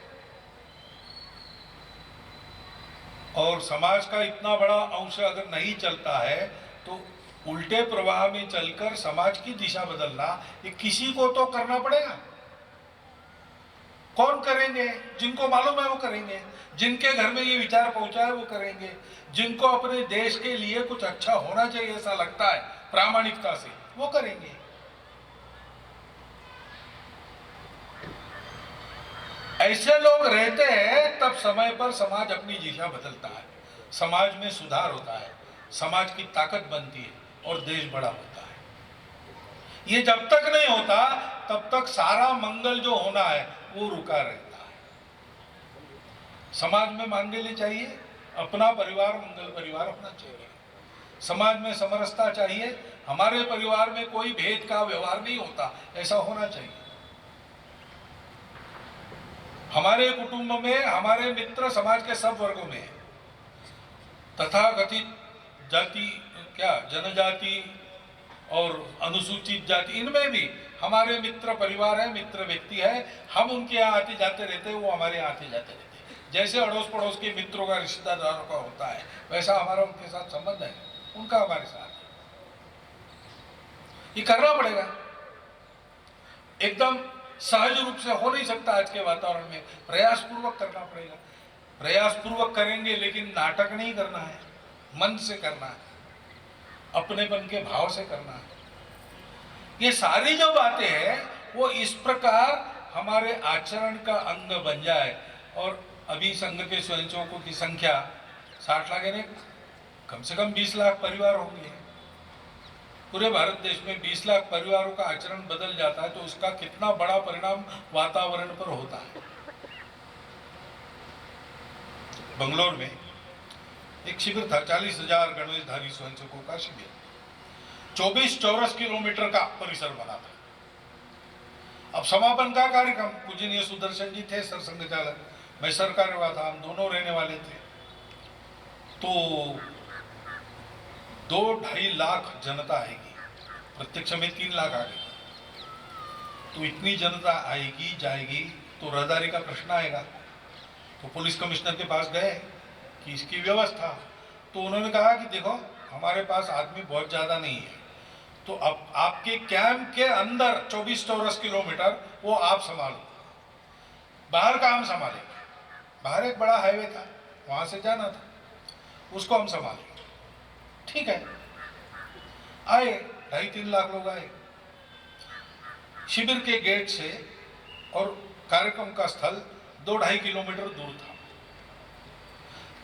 और समाज का इतना बड़ा अंश अगर नहीं चलता है तो उल्टे प्रवाह में चलकर समाज की दिशा बदलना, ये किसी को तो करना पड़ेगा। कौन करेंगे? जिनको मालूम है वो करेंगे, जिनके घर में ये विचार पहुंचा है वो करेंगे, जिनको अपने देश के लिए कुछ अच्छा होना चाहिए ऐसा लगता है प्रामाणिकता से, वो करेंगे। ऐसे लोग रहते हैं तब समय पर समाज अपनी दिशा बदलता है, समाज में सुधार होता है, समाज की ताकत बनती है और देश बड़ा होता है। ये जब तक नहीं होता तब तक सारा मंगल जो होना है वो रुका रहता है। समाज में मांगल्य चाहिए, अपना परिवार मंगल परिवार होना चाहिए। समाज में समरसता चाहिए, हमारे परिवार में कोई भेद का व्यवहार नहीं होता, ऐसा होना चाहिए। हमारे कुटुंब में हमारे मित्र समाज के सब वर्गों में, तथाकथित जाति जनजाति और अनुसूचित जाति, इनमें भी हमारे मित्र परिवार है, मित्र व्यक्ति है। हम उनके यहाँ आते जाते रहते हैं, वो हमारे यहाँ आते जाते रहते हैं। जैसे अड़ोस पड़ोस के मित्रों का, रिश्तेदारों का होता है, वैसा हमारा उनके साथ संबंध है, उनका हमारे साथ। ये करना पड़ेगा, एकदम सहज रूप से हो नहीं सकता। आज के वातावरण में प्रयास पूर्वक करना पड़ेगा। प्रयास पूर्वक करेंगे, लेकिन नाटक नहीं करना है, मन से करना है, अपनेपन के भाव से करना है। ये सारी जो बातें हैं वो इस प्रकार हमारे आचरण का अंग बन जाए। और अभी संघ के स्वयंसेवकों की संख्या 60 लाख, यानी कम से कम 20 लाख परिवार होंगे। पूरे भारत देश में 20 लाख परिवारों का आचरण बदल जाता है, तो उसका कितना बड़ा परिणाम वातावरण पर होता है। बंगलोर में एक शिविर था, 40,000 गणवेशधारी स्वयंसेवकों का शिविर, 24 चौरस किलोमीटर का परिसर बना था। अब समापन का कार्यक्रम, पूजनीय सुदर्शन जी थे सरसंघ चालक, मैं सरकार था, हम दोनों रहने वाले थे। तो 2-2.5 लाख जनता आएगी, प्रत्यक्ष में 3 लाख आ गई। तो इतनी जनता आएगी जाएगी तो रहदारी का प्रश्न आएगा। तो पुलिस कमिश्नर के पास गए कि इसकी व्यवस्था, तो उन्होंने कहा कि देखो हमारे पास आदमी बहुत ज़्यादा नहीं है, तो अब आपके कैंप के अंदर 24 चौरस किलोमीटर वो आप संभालो, बाहर का हम संभालेंगे। बाहर एक बड़ा हाईवे था, वहाँ से जाना था, उसको हम संभालेंगे। ठीक है, आए 2.5-3 लाख लोग आए शिविर के गेट से, और कार्यक्रम का स्थल 2-2.5 किलोमीटर दूर था।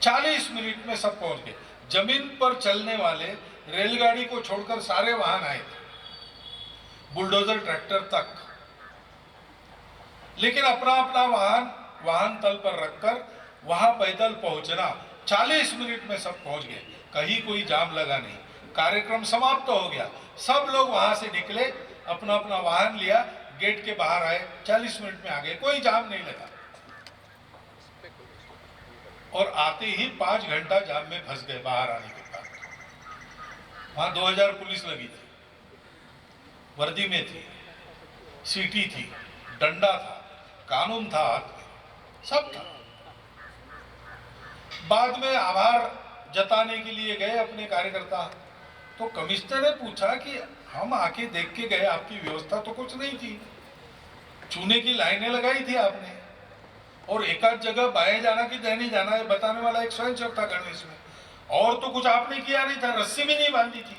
40 मिनट में सब पहुंच गए। जमीन पर चलने वाले रेलगाड़ी को छोड़कर सारे वाहन आए थे, बुलडोजर ट्रैक्टर तक। लेकिन अपना अपना वाहन तल पर रखकर वहां पैदल पहुंचना, 40 मिनट में सब पहुंच गए, कहीं कोई जाम लगा नहीं। कार्यक्रम समाप्त हो गया, सब लोग वहां से निकले, अपना अपना वाहन लिया, गेट के बाहर आए, 40 मिनट में आ गए, कोई जाम नहीं लगा। और आते ही 5 घंटा जाम में फंस गए बाहर आने के बाद। वहां 2000 पुलिस लगी थी, वर्दी में थी, सीटी थी, डंडा था, कानून था हाथ में, सब था। बाद में आभार जताने के लिए गए अपने कार्यकर्ता, तो कमिश्नर ने पूछा कि हम आके देख के गए, आपकी व्यवस्था तो कुछ नहीं थी, चूने की लाइनें लगाई थी आपने, और एक आध जगह बाएं जाना कि दाहिने जाना है बताने वाला एक स्वयंसेवक था गणवेश में, और तो कुछ आपने किया नहीं था, रस्सी भी नहीं बांधी थी।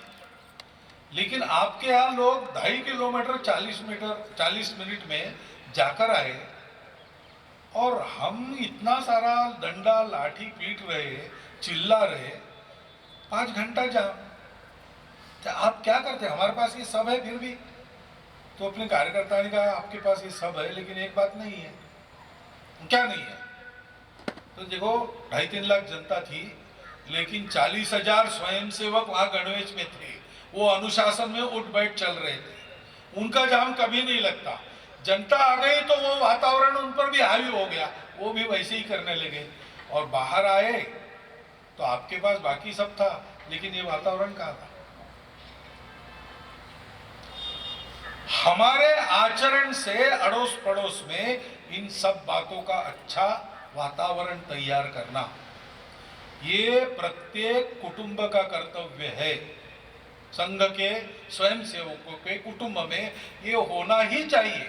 लेकिन आपके यहाँ लोग 2.5 किलोमीटर 40 मिनट में जाकर आए, और हम इतना सारा डंडा लाठी पीट रहे, चिल्ला रहे, 5 घंटा जाम। तो आप क्या करते? हमारे पास ये सब है फिर भी। तो अपने कार्यकर्ता ने कहा आपके पास ये सब है, लेकिन एक बात नहीं है। क्या नहीं है? तो देखो 2.5-3 लाख जनता थी, लेकिन 40,000 स्वयंसेवक वहां गणवेश में थे, वो अनुशासन में उठ बैठ चल रहे थे, उनका जाम कभी नहीं लगता। जनता आ गई तो वो वातावरण उन पर भी हावी हो गया, वो भी वैसे ही करने लगे। और बाहर आए तो आपके पास बाकी सब था, लेकिन ये वातावरण कहाँ था? हमारे आचरण से अड़ोस पड़ोस में इन सब बातों का अच्छा वातावरण तैयार करना, ये प्रत्येक कुटुंब का कर्तव्य है। संघ के स्वयंसेवकों के कुटुंब में ये होना ही चाहिए,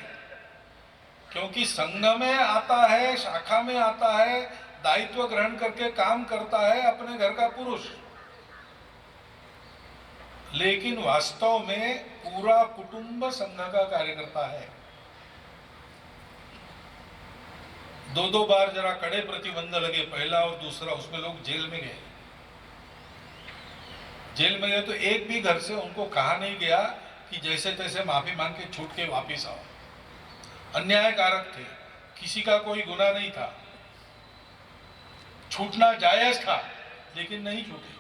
क्योंकि संघ में आता है, शाखा में आता है, दायित्व ग्रहण करके काम करता है अपने घर का पुरुष, लेकिन वास्तव में पूरा कुटुंब संघ का कार्यकर्ता है। 2-2 बार जरा कड़े प्रतिबंध लगे, पहला और दूसरा, उसमें लोग जेल में गए। जेल में गए तो एक भी घर से उनको कहा नहीं गया कि जैसे तैसे माफी मांग के छूट के वापिस आओ। अन्यायकारक थे, किसी का कोई गुनाह नहीं था, छूटना जायज था, लेकिन नहीं छूटे।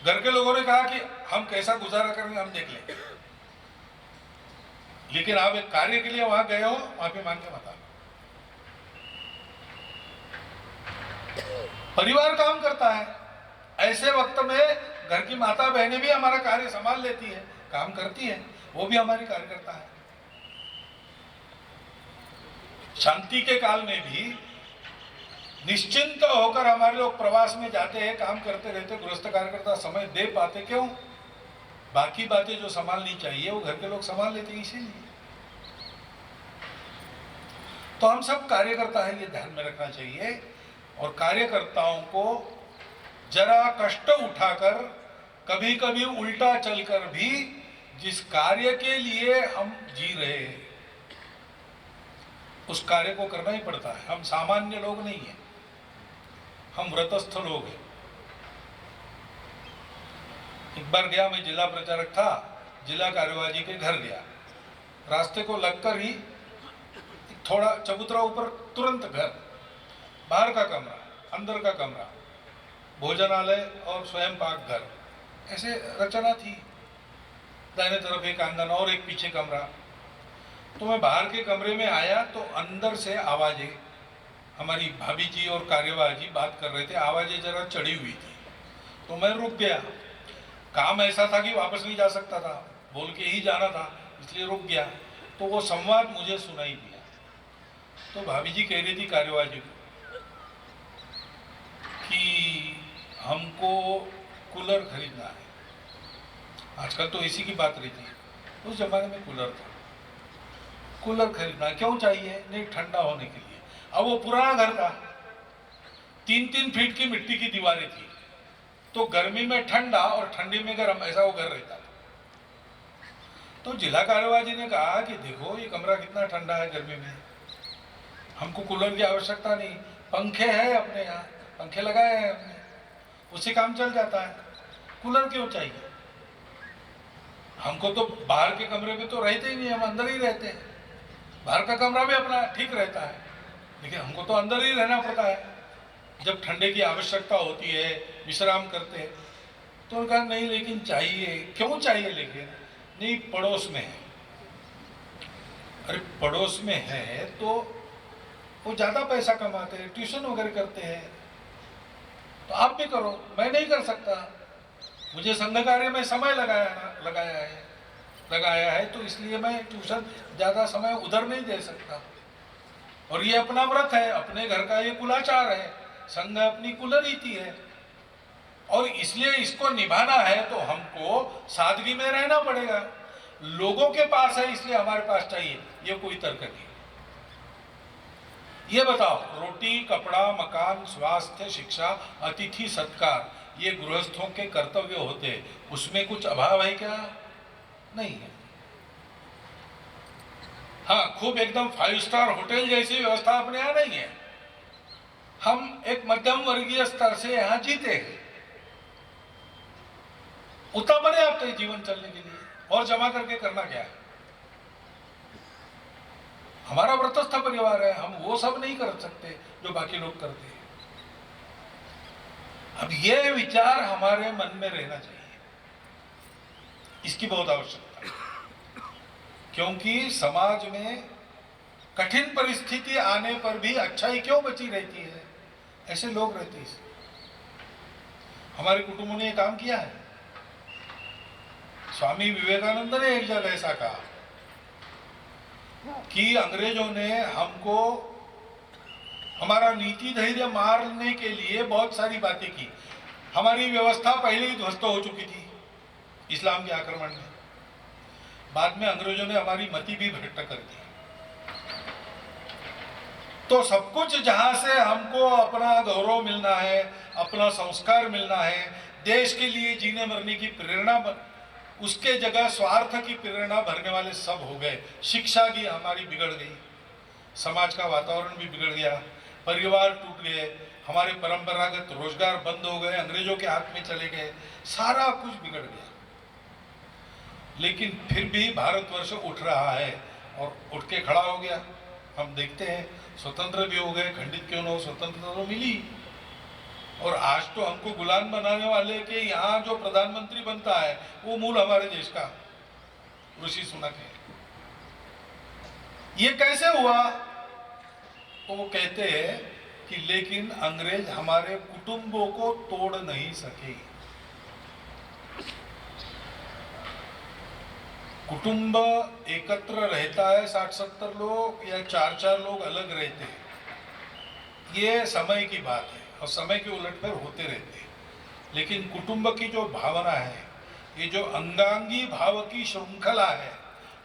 घर के लोगों ने कहा कि हम कैसा गुजारा करेंगे, हम देख लेंगे, लेकिन आप एक कार्य के लिए वहां गए हो, वहां पे मान के मत आना। परिवार काम करता है, ऐसे वक्त में घर की माता बहनें भी हमारा कार्य संभाल लेती है, काम करती है, वो भी हमारी कार्यकर्ता है। शांति के काल में भी निश्चिंत होकर हमारे लोग प्रवास में जाते हैं, काम करते रहते, गृहस्थ कार्यकर्ता समय दे पाते। क्यों? बाकी बातें जो संभालनी चाहिए वो घर के लोग संभाल लेते हैं, इसीलिए। तो हम सब कार्यकर्ता हैं, ये ध्यान में रखना चाहिए। और कार्यकर्ताओं को जरा कष्ट उठाकर, कभी कभी उल्टा चलकर भी जिस कार्य के लिए हम जी रहे हैं उस कार्य को करना ही पड़ता है। हम सामान्य लोग नहीं हैं, हम व्रतस्थ लोग हैं। एक बार गया, मैं जिला प्रचारक था, जिला कार्यवाही के घर गया, रास्ते को लगकर ही थोड़ा चबूतरा ऊपर तुरंत घर, बाहर का कमरा, अंदर का कमरा, भोजनालय और स्वयं पाक घर, ऐसे रचना थी। दाहिने तरफ एक आंगन और एक पीछे कमरा। तो मैं बाहर के कमरे में आया तो अंदर से आवाजें, हमारी भाभी जी और कार्यवाह जी बात कर रहे थे, आवाजें जरा चढ़ी हुई थी। तो मैं रुक गया, काम ऐसा था कि वापस नहीं जा सकता था, बोल के ही जाना था, इसलिए रुक गया। तो वो संवाद मुझे सुनाई दिया। तो भाभी जी कह रही थी कार्यवाह जी को कि हमको कूलर खरीदना है। आजकल तो एसी की बात रहती है, उस जमाने में कूलर था। कूलर खरीदना क्यों चाहिए? नहीं, ठंडा होने के लिए। अब वो पुराना घर था, 3-3 फीट की मिट्टी की दीवारें थी, तो गर्मी में ठंडा और ठंडी में गर्म, ऐसा वो घर रहता था। तो जिला कार्यवाह जी ने कहा कि देखो ये कमरा कितना ठंडा है गर्मी में, हमको कूलर की आवश्यकता नहीं, पंखे हैं अपने यहाँ, पंखे लगाए हैं हमने, उससे काम चल जाता है, कूलर क्यों चाहिए? हमको तो बाहर के कमरे में तो रहते ही नहीं, हम अंदर ही रहते हैं। बाहर का कमरा भी अपना ठीक रहता है, लेकिन हमको तो अंदर ही रहना पड़ता है जब ठंडे की आवश्यकता होती है, विश्राम करते हैं। तो उन्होंने कहा नहीं, लेकिन चाहिए। क्यों चाहिए? लेकिन नहीं, पड़ोस में है। अरे पड़ोस में है तो वो ज्यादा पैसा कमाते हैं, ट्यूशन वगैरह करते हैं, तो आप भी करो। मैं नहीं कर सकता, मुझे संघ कार्य में समय लगाया है, तो इसलिए मैं ट्यूशन ज्यादा समय उधर नहीं दे सकता। और ये अपना व्रत है, अपने घर का ये कुलाचार है, संघ अपनी कुल रीति है, और इसलिए इसको निभाना है तो हमको सादगी में रहना पड़ेगा। लोगों के पास है इसलिए हमारे पास चाहिए, ये कोई तर्क नहीं। ये बताओ, रोटी, कपड़ा, मकान, स्वास्थ्य, शिक्षा, अतिथि सत्कार, ये गृहस्थों के कर्तव्य होते, उसमें कुछ अभाव है क्या? नहीं है। हाँ, खूब एकदम 5 स्टार होटल जैसी व्यवस्था अपने यहाँ नहीं है। हम एक मध्यम वर्गीय स्तर से यहाँ जीते हैं, उतना पर्याप्त है जीवन चलने के लिए, और जमा करके करना क्या है? हमारा व्रतस्थ परिवार है, हम वो सब नहीं कर सकते जो बाकी लोग करते हैं। अब ये विचार हमारे मन में रहना चाहिए, इसकी बहुत आवश्यकता है, क्योंकि समाज में कठिन परिस्थिति आने पर भी अच्छाई क्यों बची रहती है? ऐसे लोग रहते हैं। हमारे कुटुंबों ने ये काम किया है। स्वामी विवेकानंद ने एक जगह ऐसा कहा कि अंग्रेजों ने हमको हमारा नीति धैर्य मारने के लिए बहुत सारी बातें की। हमारी व्यवस्था पहले ही ध्वस्त हो चुकी थी इस्लाम के आक्रमण में। बाद में अंग्रेजों ने हमारी मति भी भ्रष्ट कर दी। तो सब कुछ जहां से हमको अपना गौरव मिलना है, अपना संस्कार मिलना है, देश के लिए जीने मरने की प्रेरणा, उसके जगह स्वार्थ की प्रेरणा भरने वाले सब हो गए। शिक्षा की हमारी बिगड़ गई, समाज का वातावरण भी बिगड़ गया, परिवार टूट गए, हमारे परंपरागत रोजगार बंद हो गए, अंग्रेजों के हाथ में चले गए, सारा कुछ बिगड़ गया। लेकिन फिर भी भारतवर्ष उठ रहा है और उठ के खड़ा हो गया। हम देखते हैं स्वतंत्र भी हो गए, खंडित क्यों ना हो, स्वतंत्रता तो मिली। और आज तो हमको गुलाम बनाने वाले के यहाँ जो प्रधानमंत्री बनता है वो मूल हमारे देश का ऋषि सुनक है। ये कैसे हुआ? तो वो कहते हैं कि लेकिन अंग्रेज हमारे कुटुंबों को तोड़ नहीं सके। कुटुंब एकत्र रहता है, 60-70 लोग या 4-4 लोग अलग रहते हैं, ये समय की बात है और समय के उलटफेर होते रहते हैं। लेकिन कुटुंब की जो भावना है, ये जो अंगांगी भाव की श्रृंखला है,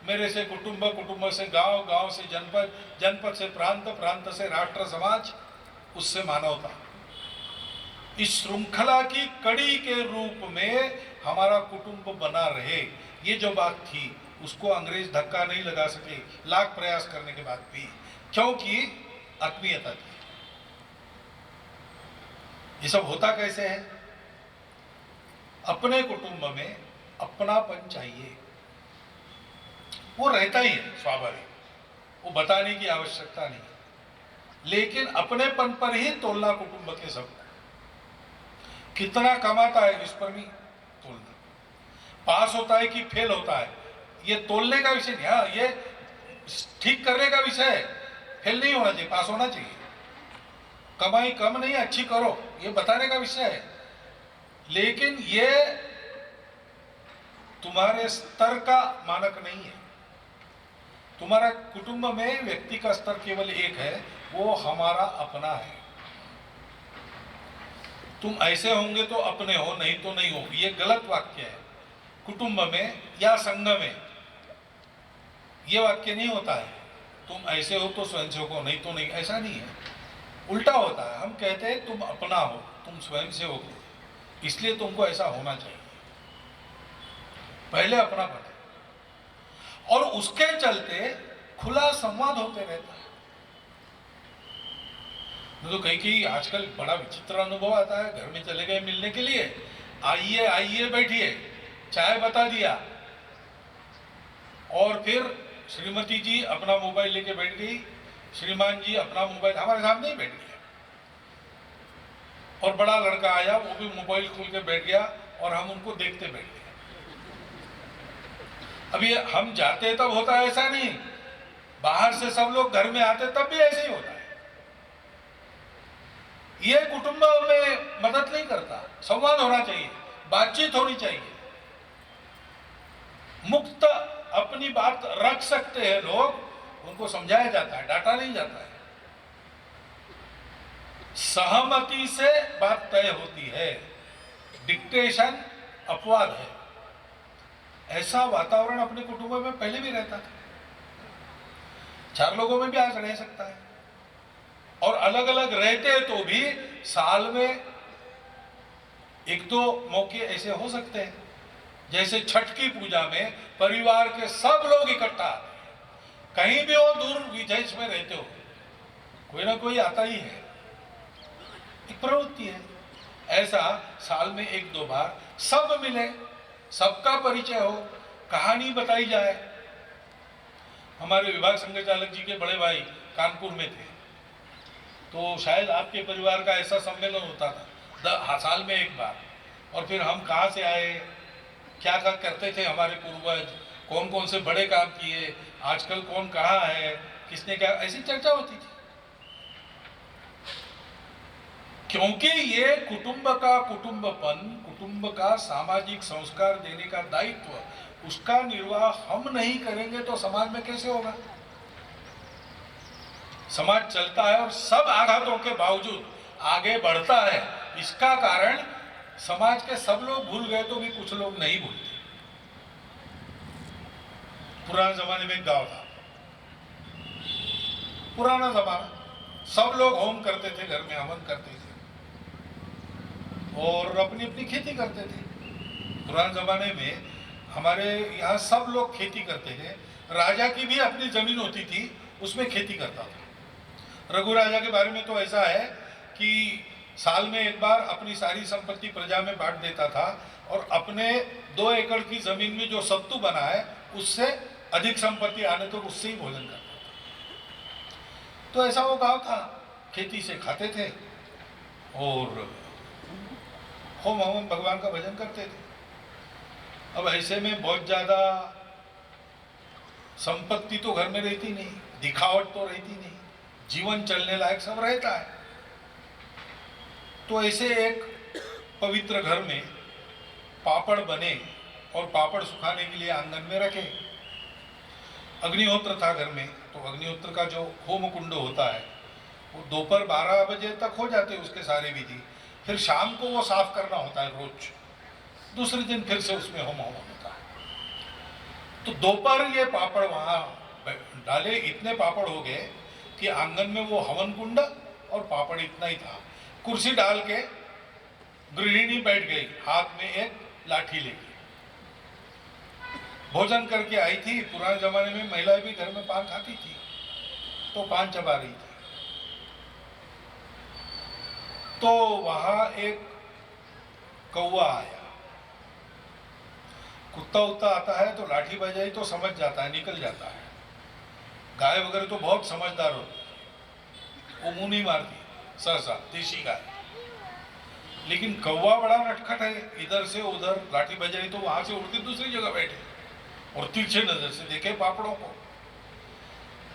मेरे से कुटुंब, कुटुंब से गांव, गांव से जनपद, जनपद से प्रांत, प्रांत से राष्ट्र समाज, उससे मानवता, इस श्रृंखला की कड़ी के रूप में हमारा कुटुंब बना रहे, ये जो बात थी उसको अंग्रेज धक्का नहीं लगा सके, लाख प्रयास करने के बाद भी, क्योंकि आत्मीयता थी। ये सब होता कैसे है? अपने कुटुंब में अपनापन चाहिए, वो रहता ही है स्वाभाविक, वो बताने की आवश्यकता नहीं। लेकिन अपनेपन पर ही तोलना कुटुंब के सब, कितना कमाता है इस पर भी तोलना, पास होता है कि फेल होता है ये तोलने का विषय नहीं। हाँ, ये ठीक करने का विषय है, फेल नहीं होना चाहिए, पास होना चाहिए। कमाई कम नहीं, अच्छी करो, ये बताने का विषय है। लेकिन ये तुम्हारे स्तर का मानक नहीं है। तुम्हारा कुटुंब में व्यक्ति का स्तर केवल एक है, वो हमारा अपना है। तुम ऐसे होंगे तो अपने हो, नहीं तो नहीं हो, ये गलत वाक्य है। कुटुंब में या संघ में ये वाक्य नहीं होता है, तुम ऐसे हो तो स्वयंसेवक हो, नहीं तो नहीं, ऐसा नहीं है, उल्टा होता है। हम कहते हैं तुम अपना हो, तुम स्वयंसेवक हो, इसलिए तुमको ऐसा होना चाहिए। पहले अपना बने, और उसके चलते खुला संवाद होते रहता है। तो कहीं आजकल बड़ा विचित्र अनुभव आता है, घर में चले गए मिलने के लिए, आइए आइए बैठिए, चाय बता दिया, और फिर श्रीमती जी अपना मोबाइल लेके बैठ गई, श्रीमान जी अपना मोबाइल हमारे सामने ही बैठ गए, और बड़ा लड़का आया, वो भी मोबाइल खोल के बैठ गया, और हम उनको देखते बैठ गए। अभी हम जाते तब होता है ऐसा नहीं, बाहर से सब लोग घर में आते तब भी ऐसे ही होता है। ये कुटुंब में मदद नहीं करता। संवाद होना चाहिए, बातचीत होनी चाहिए, मुक्त अपनी बात रख सकते हैं लोग, उनको समझाया जाता है, डांटा नहीं जाता है। सहमति से बात तय होती है, डिक्टेशन अपवाद है। ऐसा वातावरण अपने कुटुंब में पहले भी रहता था, 4 लोगों में भी आज रह सकता है। और अलग अलग रहते तो भी साल में 1-2 मौके ऐसे हो सकते हैं, जैसे छठ की पूजा में परिवार के सब लोग इकट्ठा, कहीं भी हो, दूर विदेश में रहते हो, कोई ना कोई आता ही है, एक प्रवृत्ति है। ऐसा साल में 1-2 बार सब मिले, सबका परिचय हो, कहानी बताई जाए। हमारे विभाग संघचालक जी के बड़े भाई कानपुर में थे, तो शायद आपके परिवार का ऐसा सम्मेलन होता था साल में 1 बार, और फिर हम कहाँ से आए, क्या क्या करते थे हमारे पूर्वज, कौन कौन से बड़े काम किए, आजकल कौन कहाँ है, किसने क्या, ऐसी चर्चा होती थी। क्योंकि ये कुटुंब का कुटुंबपन, कुटुंब का सामाजिक संस्कार देने का दायित्व, उसका निर्वाह हम नहीं करेंगे तो समाज में कैसे होगा? समाज चलता है और सब आघातों के बावजूद आगे बढ़ता है। इसका कारण समाज के सब लोग भूल गए तो भी कुछ लोग नहीं भूलते। पुराने जमाने में एक गांव था, पुराना जमाना, सब लोग होम करते थे, घर में हवन करते थे और अपनी अपनी खेती करते थे। पुराने जमाने में हमारे यहाँ सब लोग खेती करते थे, राजा की भी अपनी जमीन होती थी, उसमें खेती करता था। रघु राजा के बारे में तो ऐसा है कि साल में 1 बार अपनी सारी संपत्ति प्रजा में बांट देता था, और अपने 2 एकड़ की जमीन में जो सत्तू बना है उससे अधिक संपत्ति आने तो उससे ही भोजन करता था। तो ऐसा वो गांव था, खेती से खाते थे और होम हवन भगवान का भजन करते थे। अब ऐसे में बहुत ज्यादा संपत्ति तो घर में रहती नहीं, दिखावट तो रहती नहीं, जीवन चलने लायक सब रहता है। तो ऐसे एक पवित्र घर में पापड़ बने और पापड़ सुखाने के लिए आंगन में रखे। अग्निहोत्र था घर में, तो अग्निहोत्र का जो होम कुंड होता है वो दोपहर 12 बजे तक हो जाते उसके सारे विधि, फिर शाम को वो साफ करना होता है रोज, दूसरे दिन फिर से उसमें होम होता है। तो दोपहर ये पापड़ वहां डाले, इतने पापड़ हो गए कि आंगन में वो हवन कुंड और पापड़ इतना ही था। कुर्सी डाल के गृहिणी बैठ गई, हाथ में एक लाठी लेके भोजन करके आई थी। पुराने जमाने में महिलाएं भी घर में पान खाती थी, तो पान चबा रही थी। तो वहां एक कौवा आया। कुत्ता उत्ता आता है तो लाठी बजाई तो समझ जाता है, निकल जाता है। गाय वगैरह तो बहुत समझदार होती, वो मुंह नहीं मारती सहसा, देशी गाय। लेकिन कौवा बड़ा नटखट है, इधर से उधर लाठी बजाई तो वहां से उड़ के दूसरी जगह बैठे और तिरछे नजर से देखे पापड़ों को।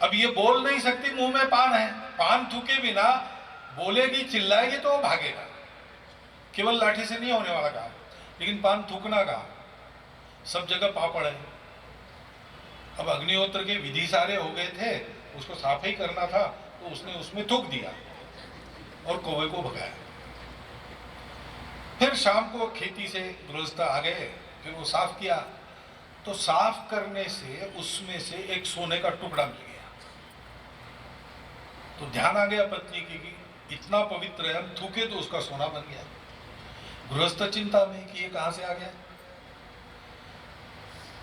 अब ये बोल नहीं सकती, मुंह में पान है, पान थूके बिना बोलेगी चिल्लाएगी तो वो भागेगा। केवल लाठी से नहीं होने वाला काम, लेकिन पान थूकना काम, सब जगह पापड़ है। अब अग्निहोत्र के विधि सारे हो गए थे, उसको साफ ही करना था, तो उसने उसमें थूक दिया और कौवे को भगाया। फिर शाम को खेती से गृहस्थ आ गए, फिर वो साफ किया, तो साफ करने से उसमें से एक सोने का टुकड़ा मिल गया। तो ध्यान आ गया पत्नी की कि इतना पवित्र है, हम थूके तो उसका सोना बन गया। गृहस्थ चिंता में कि ये कहां से आ गया।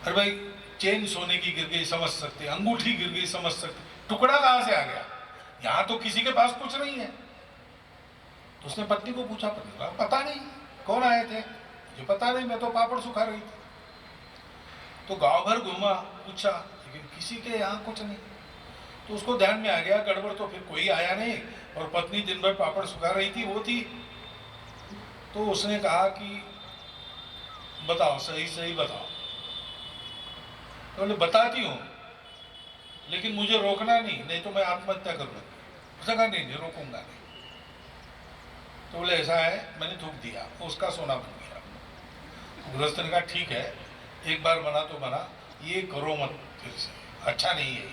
अरे भाई, चेन सोने की गिर गई समझ सकते, अंगूठी गिर गई समझ सकते, टुकड़ा कहां से आ गया, यहां तो किसी के पास कुछ नहीं है। तो उसने पत्नी को पूछा, पत्नी कहा पता नहीं कौन आए थे, मुझे पता नहीं, मैं तो पापड़ सुखा रही थी। तो गांव भर घूमा, पूछा, लेकिन किसी के यहाँ कुछ नहीं। तो उसको ध्यान में आ गया गड़बड़, तो फिर कोई आया नहीं और पत्नी दिन भर पापड़ सुखा रही थी, वो थी। तो उसने कहा कि बताओ, सही सही बताओ। तो बोले बताती हूँ, लेकिन मुझे रोकना नहीं तो मैं आत्महत्या करूंगा। उसने कहा नहीं रोकूंगा नहीं। तो बोले ऐसा है, मैंने थूक दिया, उसका सोना बन गया। गृहस्थ ने कहा ठीक है, एक बार बना तो बना, ये करो मत फिर से, अच्छा नहीं है,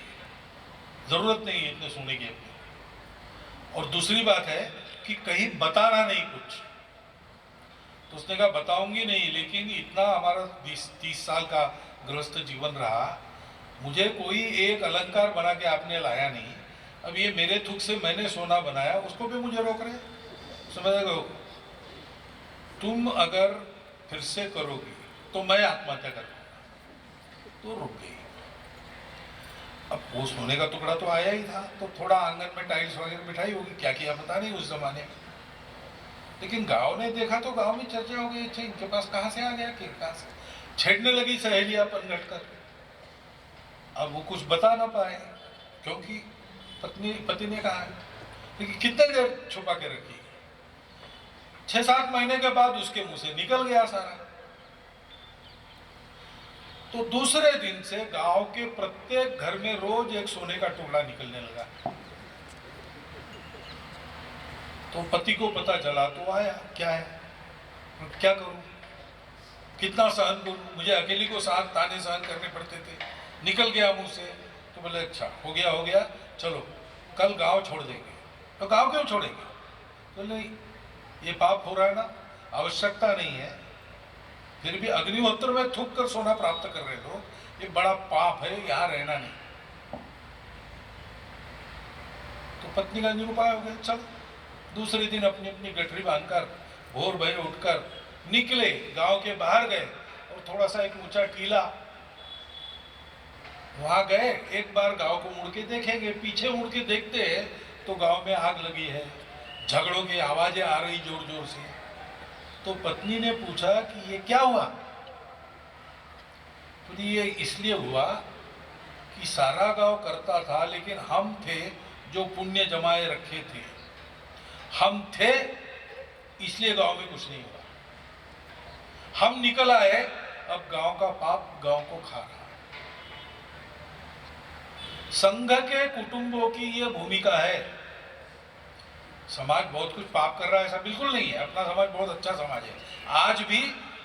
जरूरत नहीं है इतने सोने की अपनी। और दूसरी बात है कि कहीं बताना नहीं कुछ। तो उसने कहा बताऊंगी नहीं, लेकिन इतना हमारा 20-30 साल का गृहस्थ जीवन रहा, मुझे कोई एक अलंकार बना के आपने लाया नहीं। अब ये मेरे थूक से मैंने सोना बनाया, उसको भी मुझे रोक रहे। समझ गए, तुम अगर फिर से करोगी तो मैं आत्महत्या करूंगा। तो रुक गई। अब वो सोने का टुकड़ा तो आया ही था, तो थोड़ा आंगन में टाइल्स वगैरह बिठाई होगी, क्या किया पता नहीं उस जमाने में। लेकिन गांव ने देखा तो गांव में चर्चा हो गई, अच्छा इनके पास कहां से आ गया, कि कहां से। छेड़ने लगी सहेलियां पनघट कर। अब वो कुछ बता ना पाए, क्योंकि पति ने कहा, लेकिन कितने देर छुपा के रखी। 6-7 महीने के बाद उसके मुंह से निकल गया सारा। तो दूसरे दिन से गांव के प्रत्येक घर में रोज एक सोने का टुकड़ा निकलने लगा। तो पति को पता चला, तो आया, क्या है, क्या करूं, कितना सहन करूं, मुझे अकेली को ताने सहन करने पड़ते थे, निकल गया मुंह से। तो बोले अच्छा हो गया, चलो कल गांव छोड़ देंगे। तो गांव क्यों छोड़ेंगे, बोले ये पाप हो रहा है ना, आवश्यकता नहीं है, फिर भी अग्निहोत्र में थूक कर सोना प्राप्त कर रहे हो, ये बड़ा पाप है, यहां रहना नहीं। तो पत्नी का निरुपाय हो गया। चल दूसरे दिन अपनी अपनी गठरी बांधकर भोर भये उठकर निकले, गांव के बाहर गए और थोड़ा सा एक ऊंचा टीला, वहां गए। एक बार गांव को मुड़ के देखेंगे, पीछे मुड़ के देखते हैं तो गांव में आग लगी है, झगड़ों की आवाजें आ रही जोर जोर से। तो पत्नी ने पूछा कि ये क्या हुआ। तो ये इसलिए हुआ कि सारा गांव करता था, लेकिन हम थे जो पुण्य जमाए रखे थे, हम थे इसलिए गांव में कुछ नहीं हुआ। हम निकल आए, अब गांव का पाप गांव को खा रहा है। संघ के कुटुंबों की यह भूमिका है। समाज बहुत कुछ पाप कर रहा है ऐसा बिल्कुल नहीं है। अपना समाज बहुत अच्छा समाज है। आज भी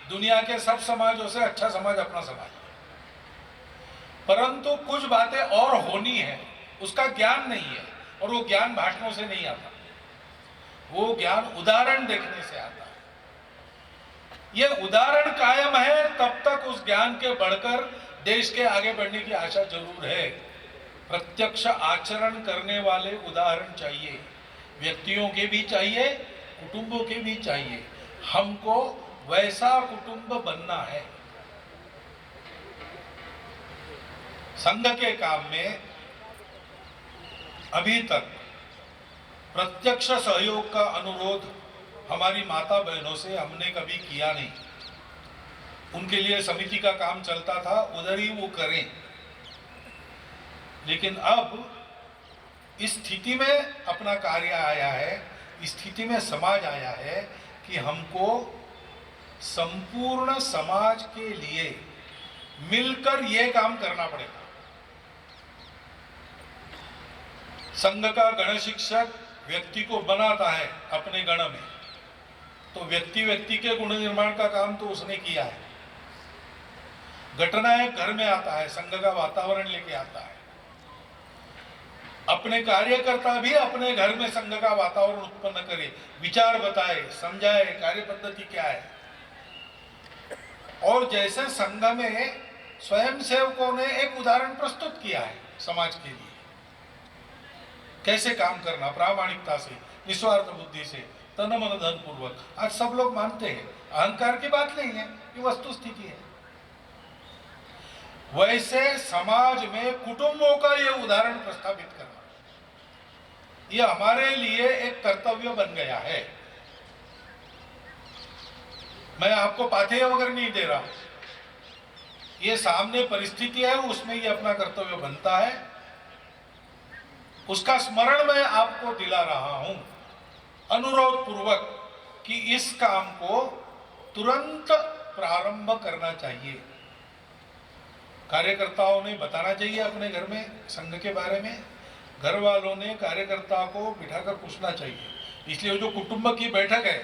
दुनिया के सब समाजों से अच्छा समाज अपना समाज है। परंतु कुछ बातें और होनी है, उसका ज्ञान नहीं है, और वो ज्ञान भाषणों से नहीं आता, वो ज्ञान उदाहरण देखने से आता है। ये उदाहरण कायम है तब तक उस ज्ञान के बढ़कर देश के आगे बढ़ने की आशा जरूर है। प्रत्यक्ष आचरण करने वाले उदाहरण चाहिए, व्यक्तियों के भी चाहिए, कुटुंबों के भी चाहिए। हमको वैसा कुटुंब बनना है। संघ के काम में अभी तक प्रत्यक्ष सहयोग का अनुरोध हमारी माता बहनों से हमने कभी किया नहीं। उनके लिए समिति का काम चलता था, उधर ही वो करें। लेकिन अब इस स्थिति में अपना कार्य आया है, इस स्थिति में समाज आया है कि हमको संपूर्ण समाज के लिए मिलकर यह काम करना पड़ेगा। संघ का गण शिक्षक व्यक्ति को बनाता है अपने गण में, तो व्यक्ति व्यक्ति के गुण निर्माण का काम तो उसने किया है। घटनाएं घर में आता है, संघ का वातावरण लेके आता है। अपने कार्यकर्ता भी अपने घर में संघ का वातावरण उत्पन्न करे, विचार बताए, समझाए कार्य पद्धति क्या है। और जैसे संघ में स्वयं सेवकों ने एक उदाहरण प्रस्तुत किया है समाज के लिए, कैसे काम करना प्रामाणिकता से, निस्वार्थ बुद्धि से, तन मन धन पूर्वक। आज सब लोग मानते हैं, अहंकार की बात नहीं है, ये वस्तु स्थिति है। वैसे समाज में कुटुंबों का यह उदाहरण प्रस्थापित करना, यह हमारे लिए एक कर्तव्य बन गया है। मैं आपको पाथेय वगैरह नहीं दे रहा, ये सामने परिस्थिति है, उसमें ये अपना कर्तव्य बनता है। उसका स्मरण मैं आपको दिला रहा हूं अनुरोध पूर्वक कि इस काम को तुरंत प्रारंभ करना चाहिए। कार्यकर्ताओं ने बताना चाहिए अपने घर में संघ के बारे में, घर वालों ने कार्यकर्ता को बिठाकर पूछना चाहिए। इसलिए जो कुटुंब की बैठक है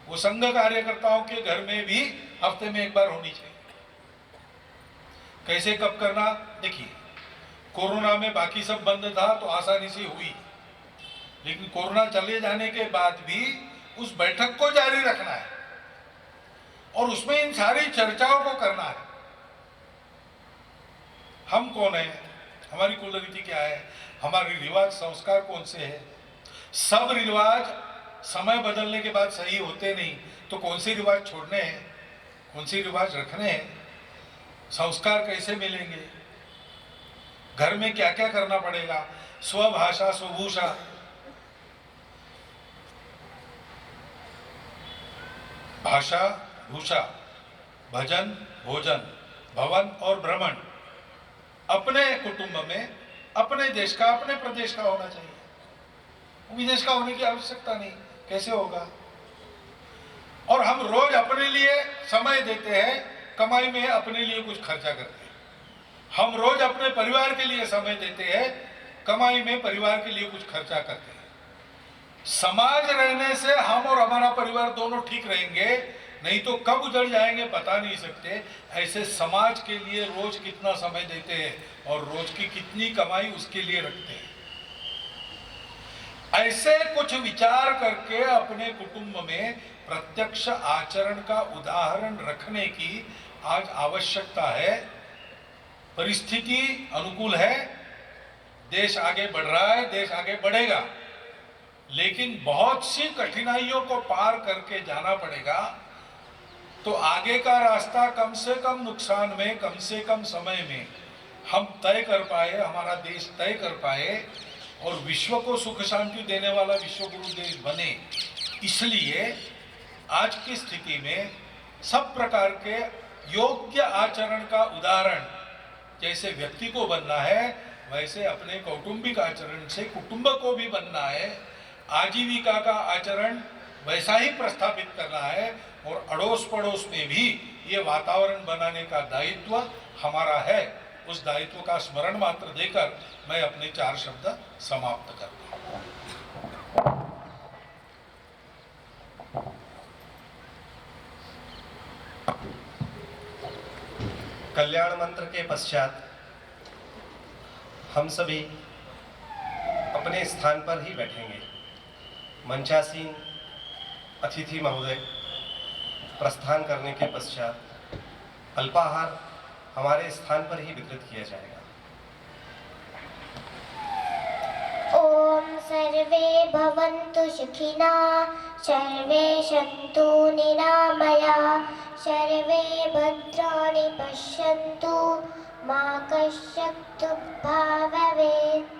वो संघ कार्यकर्ताओं के घर में भी हफ्ते में एक बार होनी चाहिए। कैसे कब करना, देखिए कोरोना में बाकी सब बंद था तो आसानी से हुई, लेकिन कोरोना चले जाने के बाद भी उस बैठक को जारी रखना है और उसमें इन सारी चर्चाओं को करना है। हम कौन है, हमारी कुल रीति क्या है, हमारे रिवाज संस्कार कौन से है। सब रिवाज समय बदलने के बाद सही होते नहीं, तो कौन से रिवाज छोड़ने हैं, कौन से रिवाज रखने हैं, संस्कार कैसे मिलेंगे, घर में क्या क्या करना पड़ेगा, स्वभाषा स्वभूषा। भाषा भूषा, भजन भोजन, भवन और भ्रमण अपने कुटुंब में अपने देश का अपने प्रदेश का होना चाहिए। विदेश का होने की आवश्यकता नहीं, कैसे होगा। और हम रोज अपने लिए समय देते हैं, कमाई में अपने लिए कुछ खर्चा करते हैं। हम रोज अपने परिवार के लिए समय देते हैं, कमाई में परिवार के लिए कुछ खर्चा करते हैं। समाज रहने से हम और हमारा परिवार दोनों ठीक रहेंगे, नहीं तो कब उजड़ जाएंगे पता नहीं सकते। ऐसे समाज के लिए रोज कितना समय देते हैं और रोज की कितनी कमाई उसके लिए रखते हैं। ऐसे कुछ विचार करके अपने कुटुंब में प्रत्यक्ष आचरण का उदाहरण रखने की आज आवश्यकता है। परिस्थिति अनुकूल है, देश आगे बढ़ रहा है, देश आगे बढ़ेगा, लेकिन बहुत सी कठिनाइयों को पार करके जाना पड़ेगा। तो आगे का रास्ता कम से कम नुकसान में, कम से कम समय में हम तय कर पाए, हमारा देश तय कर पाए और विश्व को सुख शांति देने वाला विश्व गुरु देश बने। इसलिए आज की स्थिति में सब प्रकार के योग्य आचरण का उदाहरण जैसे व्यक्ति को बनना है, वैसे अपने कौटुंबिक आचरण से कुटुंब को भी बनना है, आजीविका का आचरण वैसा ही प्रस्थापित करना है और अड़ोस पड़ोस में भी ये वातावरण बनाने का दायित्व हमारा है। उस दायित्व का स्मरण मात्र देकर मैं अपने 4 शब्द समाप्त करता हूँ। कल्याण मंत्र के पश्चात हम सभी अपने स्थान पर ही बैठेंगे। मंचासीन अतिथि महोदय प्रस्थान करने के पश्चात अल्पाहार हमारे स्थान पर ही वितरित किया जाएगा। ओम सर्वे भवन्तु सुखिना, सर्वे सन्तु निरामया, सर्वे भद्राणि पश्यन्तु, मा कश्चित् दुःखभाग् भवेत्।